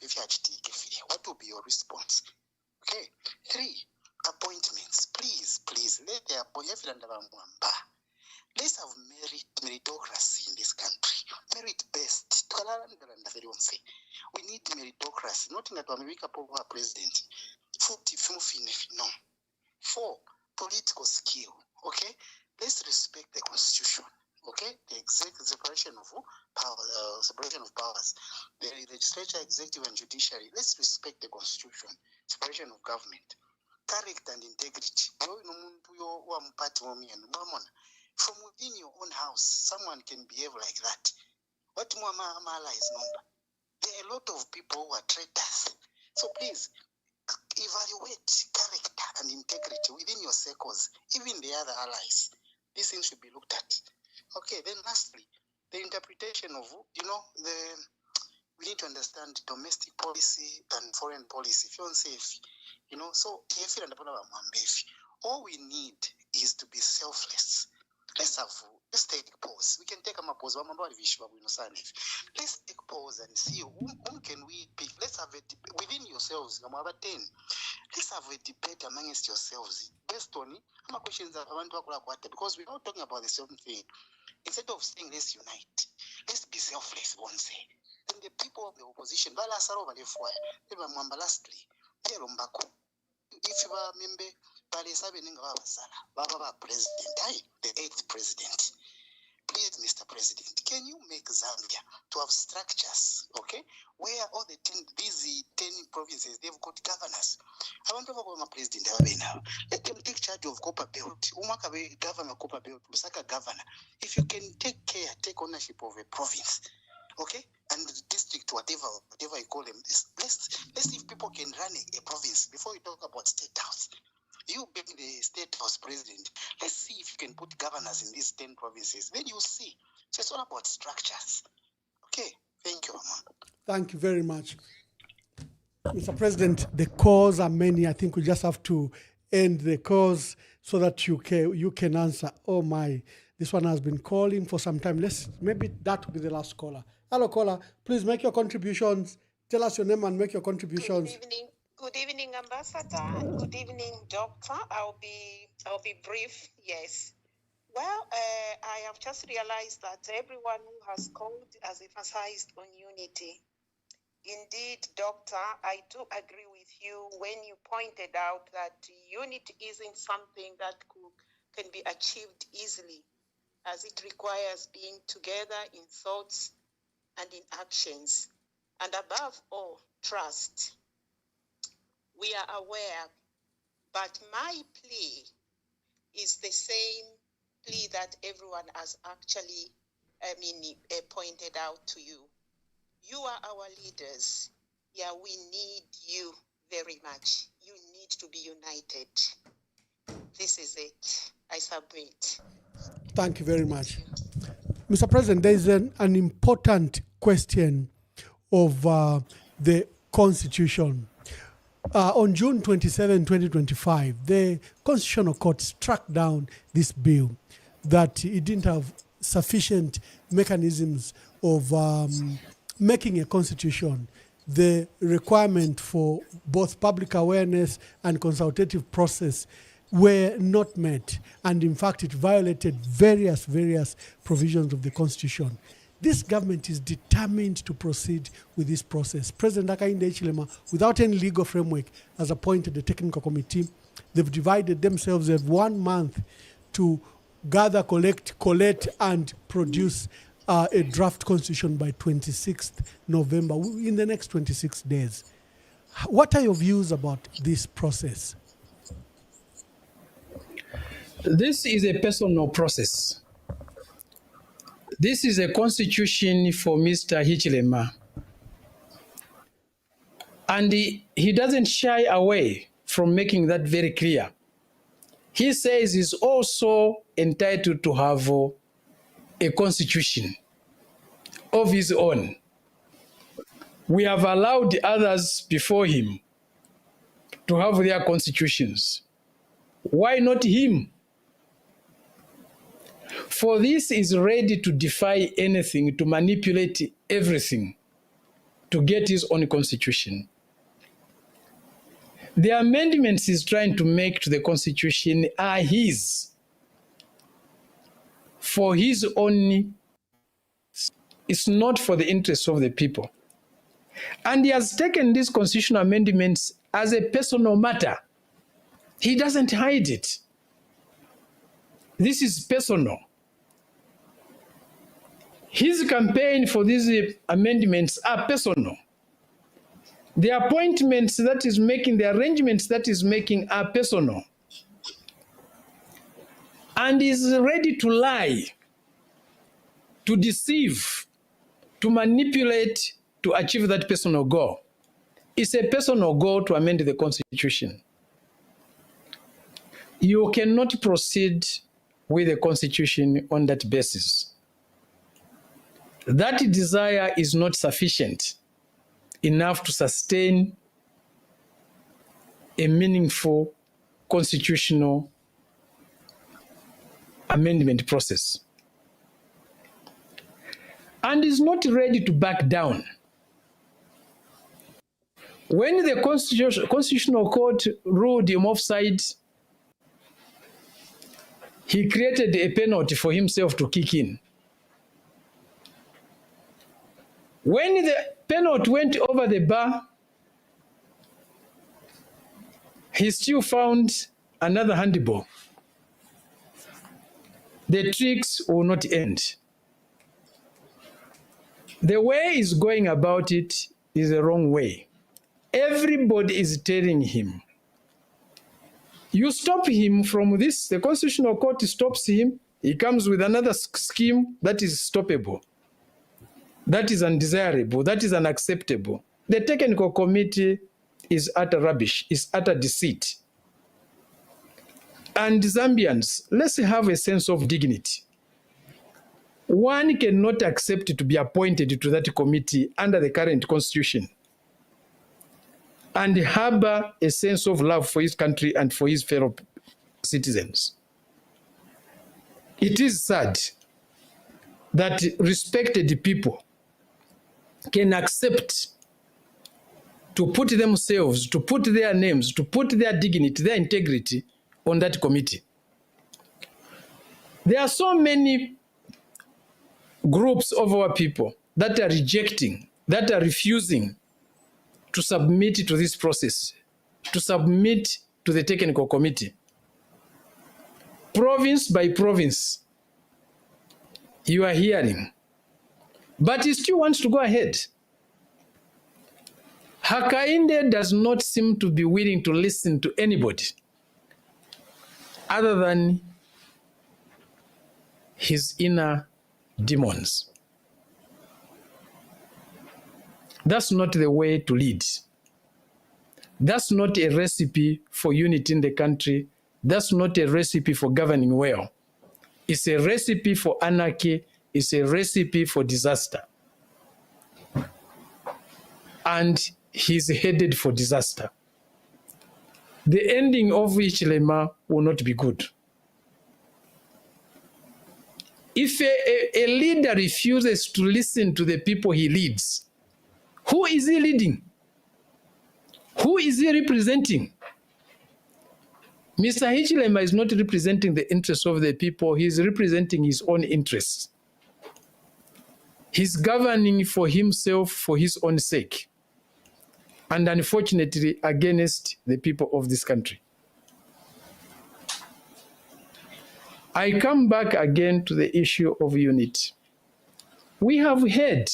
What will be your response? Okay. 3, appointments. Please, let the appointment. Let's have meritocracy in this country. Merit-based. We need meritocracy. Not in that America president. No. 4, political skill. Okay? Let's respect the constitution. Okay? The separation of powers. The legislature, executive, and judiciary. Let's respect the constitution. Separation of government. Character and integrity. From within your own house, someone can behave like that. What Mwamba is number? There are a lot of people who are traitors. So please, evaluate character and integrity within your circles, even the other allies. These things should be looked at. Okay, then lastly, the interpretation of, we need to understand domestic policy and foreign policy. If you don't say, so all we need is to be selfless. Let's take a pause. We can take a pause. Let's take a pause and see whom can we pick. Let's have within yourselves. Let's have a debate amongst yourselves based on questions because we're not talking about the same thing. Instead of saying let's unite, let's be selfless, won't say. Then the people of the opposition, lastly, if you are member, president, the 8th president. Please, Mr. President, can you make Zambia to have structures, okay, where all these 10 provinces, they've got governors. I want to go to my president now. Let them take charge of Copper Belt. Governor Copper Belt, Lusaka governor. If you can take ownership of a province, okay, and the district, whatever you call them, let's see if people can run a province before you talk about state house. You being the state house president, let's see if you can put governors in these 10 provinces. Then you'll see. So it's all about structures. Okay, thank you, Mama. Thank you very much. Mr. President, the calls are many. I think we just have to end the calls so that you can answer. Oh my, this one has been calling for some time. Maybe that will be the last caller. Hello, caller. Please make your contributions. Tell us your name and make your contributions. Good evening, Ambassador, and good evening, Doctor. I'll be brief. Yes. Well, I have just realized that everyone who has called has emphasized on unity. Indeed, Doctor, I do agree with you when you pointed out that unity isn't something that can be achieved easily, as it requires being together in thoughts and in actions, and above all, trust. We are aware, but my plea is the same plea that everyone has actually pointed out to you. You are our leaders. Yeah, we need you very much. You need to be united. This is it. I submit. Thank you very much. Mr. President, there is an important question of the Constitution. On June 27, 2025, the Constitutional Court struck down this bill that it didn't have sufficient mechanisms of making a constitution. The requirement for both public awareness and consultative process were not met, and in fact it violated various provisions of the Constitution. This government is determined to proceed with this process. President Hakainde Hichilema, without any legal framework, has appointed a technical committee. They've divided themselves. They have 1 month to gather, collect, and produce a draft constitution by 26th November, in the next 26 days. What are your views about this process? This is a personal process. This is a constitution for Mr. Hichilema. And he doesn't shy away from making that very clear. He says he's also entitled to have a constitution of his own. We have allowed others before him to have their constitutions. Why not him? For this is ready to defy anything, to manipulate everything, to get his own constitution. The amendments he's trying to make to the constitution are his, for his own. It's not for the interests of the people. And he has taken these constitutional amendments as a personal matter. He doesn't hide it. This is personal. His campaign for these amendments are personal. The appointments that is making, the arrangements that is making are personal. And is ready to lie, to deceive, to manipulate, to achieve that personal goal. It's a personal goal to amend the Constitution. You cannot proceed with the Constitution on that basis. That desire is not sufficient enough to sustain a meaningful constitutional amendment process. And is not ready to back down. When the Constitutional Court ruled him offside, he created a penalty for himself to kick in. When the penalty went over the bar, he still found another handball. The tricks will not end. The way he's going about it is the wrong way. Everybody is telling him, you stop him from this, the Constitutional Court stops him, he comes with another scheme that is stoppable, that is undesirable, that is unacceptable. The technical committee is utter rubbish, is utter deceit. And Zambians, let's have a sense of dignity. One cannot accept to be appointed to that committee under the current constitution and harbor a sense of love for his country and for his fellow citizens. It is sad that respected people can accept to put themselves, to put their names, to put their dignity, their integrity on that committee. There are so many groups of our people that are rejecting, that are refusing to submit to this process, to submit to the technical committee. Province by province, you are hearing, but he still wants to go ahead. Hakainde does not seem to be willing to listen to anybody other than his inner demons. That's not the way to lead. That's not a recipe for unity in the country. That's not a recipe for governing well. It's a recipe for anarchy. It's a recipe for disaster. And he's headed for disaster. The ending of Ichilema will not be good. If a leader refuses to listen to the people he leads, who is he leading? Who is he representing? Mr. Hichilema is not representing the interests of the people. He's representing his own interests. He's governing for himself, for his own sake, and unfortunately against the people of this country. I come back again to the issue of unity. We have heard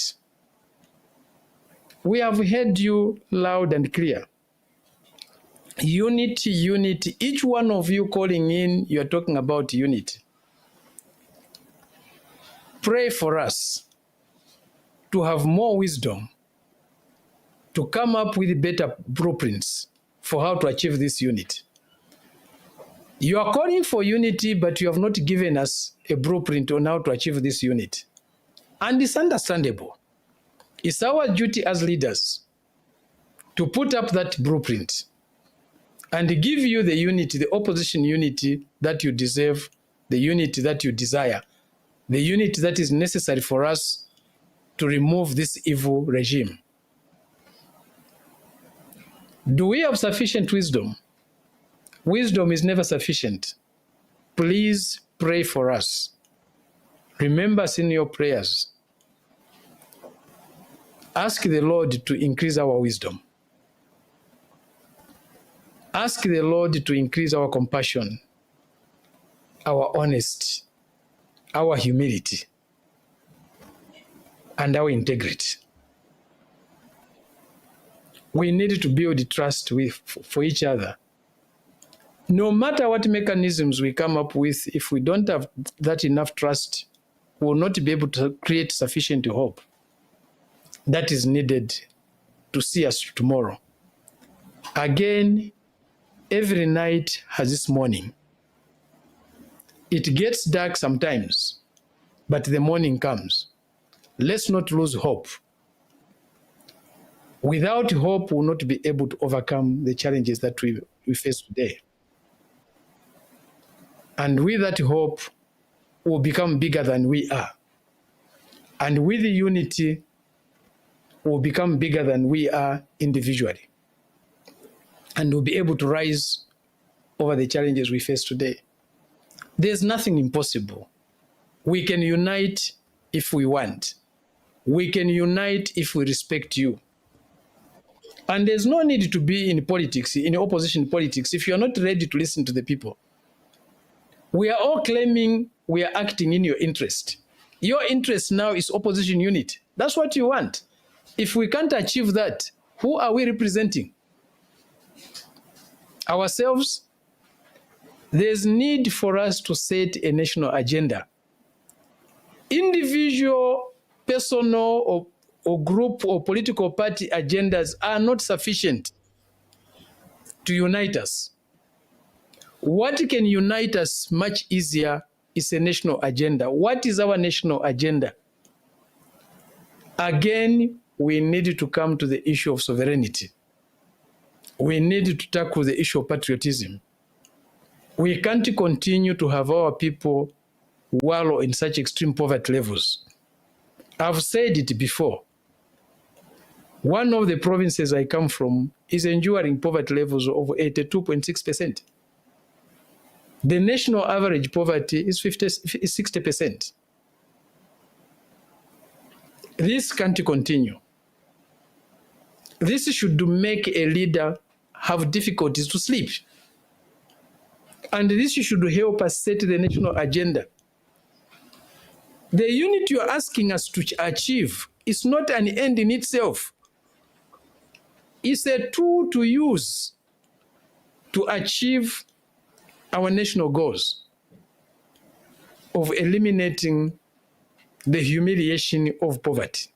you loud and clear. Unity, unity. Each one of you calling in, you're talking about unity. Pray for us to have more wisdom, to come up with better blueprints for how to achieve this unity. You are calling for unity, but you have not given us a blueprint on how to achieve this unity. And it's understandable. It's our duty as leaders to put up that blueprint and give you the unity, the opposition unity that you deserve, the unity that you desire, the unity that is necessary for us to remove this evil regime. Do we have sufficient wisdom? Wisdom is never sufficient. Please pray for us. Remember us in your prayers. Ask the Lord to increase our wisdom. Ask the Lord to increase our compassion, our honesty, our humility, and our integrity. We need to build trust for each other. No matter what mechanisms we come up with, if we don't have that enough trust, we will not be able to create sufficient hope that is needed to see us tomorrow. Again, every night has its morning. It gets dark sometimes, but the morning comes. Let's not lose hope. Without hope, we will not be able to overcome the challenges that we face today. And with that hope, we'll become bigger than we are. And with the unity, we'll become bigger than we are individually. And we'll be able to rise over the challenges we face today. There's nothing impossible. We can unite if we want. We can unite if we respect you. And there's no need to be in politics, in opposition politics, if you're not ready to listen to the people. We are all claiming we are acting in your interest. Your interest now is opposition unity. That's what you want. If we can't achieve that, who are we representing? Ourselves? There's need for us to set a national agenda. Individual, personal, or group or political party agendas are not sufficient to unite us. What can unite us much easier is a national agenda. What is our national agenda? Again, we need to come to the issue of sovereignty. We need to tackle the issue of patriotism. We can't continue to have our people wallow in such extreme poverty levels. I've said it before. One of the provinces I come from is enduring poverty levels of 82.6%. The national average poverty is 60%. This can't continue. This should make a leader have difficulties to sleep. And this should help us set the national agenda. The unity you're asking us to achieve is not an end in itself. It's a tool to use to achieve our national goals of eliminating the humiliation of poverty,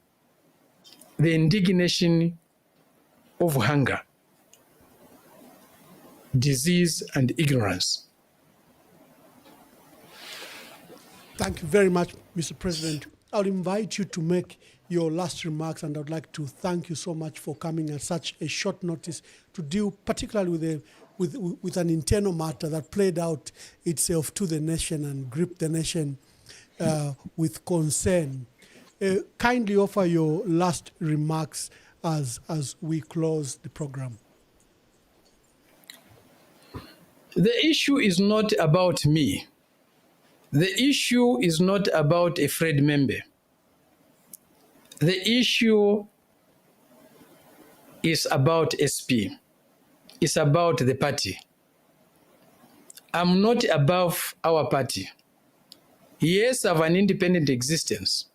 the indignation of hunger, disease, and ignorance. Thank you very much, Mr. President. I'll invite you to make your last remarks, and I'd like to thank you so much for coming at such a short notice to deal particularly with an internal matter that played out itself to the nation and gripped the nation with concern. Kindly offer your last remarks as we close the program. The issue is not about me. The issue is not about a Fred Membe. The issue is about SP. It's about the party. I'm not above our party. Yes, I have an independent existence,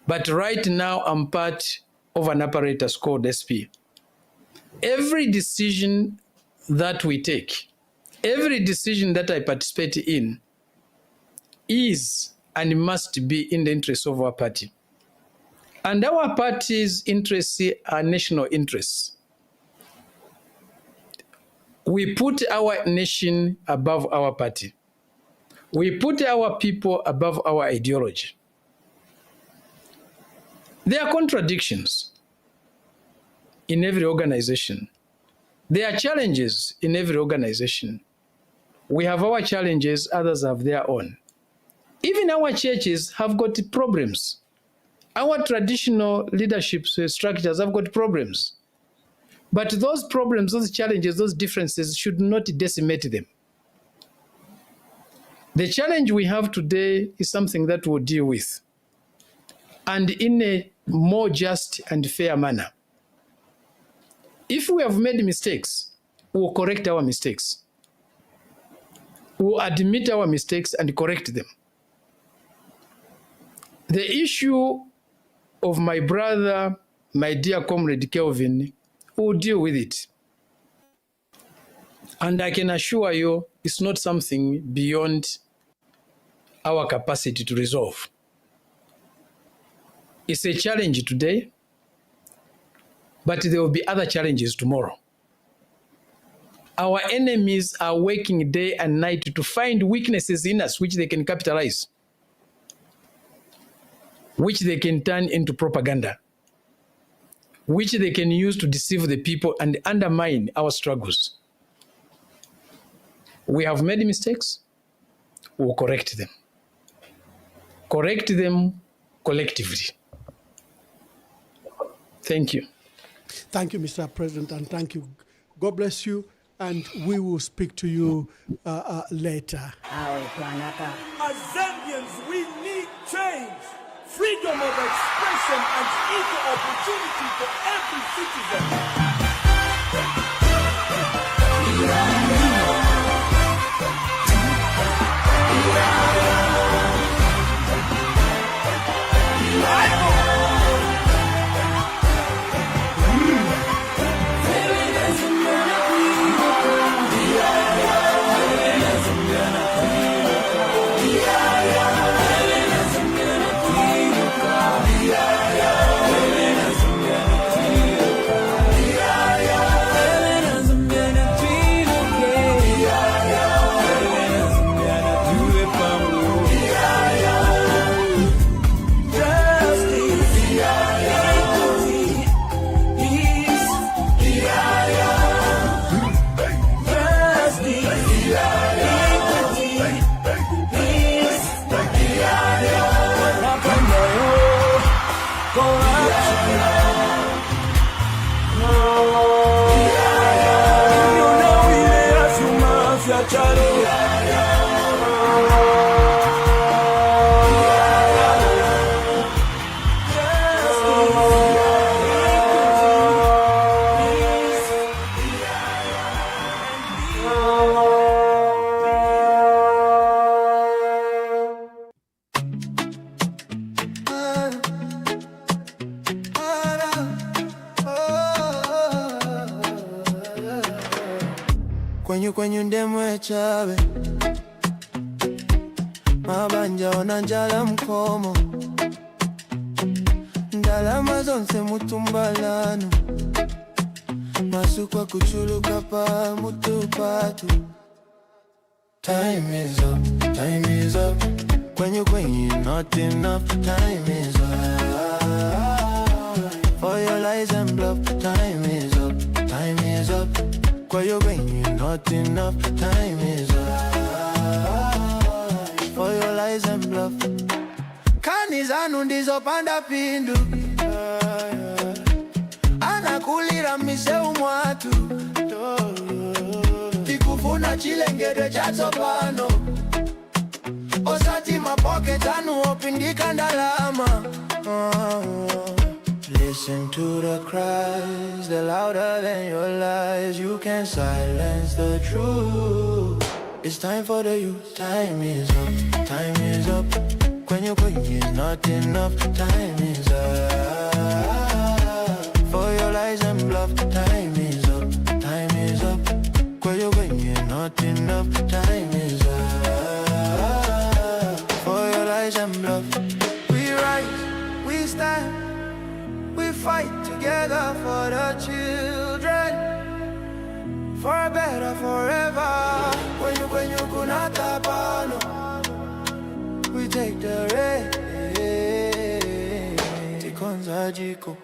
but right now I'm part of an apparatus called SP. Every decision that we take, every decision that I participate in is and must be in the interest of our party. And our party's interests are national interests. We put our nation above our party. We put our people above our ideology. There are contradictions in every organization. There are challenges in every organization. We have our challenges, others have their own. Even our churches have got problems. Our traditional leadership structures have got problems. But those problems, those challenges, those differences should not decimate them. The challenge we have today is something that we'll deal with, and in a more just and fair manner. If we have made mistakes, we'll correct our mistakes. We'll admit our mistakes and correct them. The issue of my brother, my dear comrade Kelvin, we'll deal with it. And I can assure you, it's not something beyond our capacity to resolve. It's a challenge today, but there will be other challenges tomorrow. Our enemies are working day and night to find weaknesses in us which they can capitalize, which they can turn into propaganda, which they can use to deceive the people and undermine our struggles. We have made mistakes, we'll correct them. Correct them collectively. Thank you. Thank you, Mr. President, and thank you. God bless you, and we will speak to you later. As Zambians, we need change. Freedom of expression and equal opportunity for every citizen. kwenyu ndemwe chabe mabanja ona njala mkomo ndalama zonse mutumbalano masukwa kuchuluka pa mutupatu. Time is up, time is up. Kwenyu not enough. Time is up. For your lies and bluff. Time is up, time is up. Kwenyu not enough. Time is up. For your lies and bluff. Kanizanu ndizo panda pindu. Anakulira miseu mwatu. Tikufuna chilengede chatopano. Osati mapoke tanu opindika ndalama. Listen to the cries, they're louder than your lies. You can't silence the truth. It's time for the youth. Time is up, time is up. Kwenyu is not enough. Time is up. For your lies and bluff. Time is up, time is up. Kwenyu not enough. Time is up. For your lies and bluff. We rise, we stand, we fight together for the children, for a better forever. When you kunata pano, we take the rain. Tikonza jiko.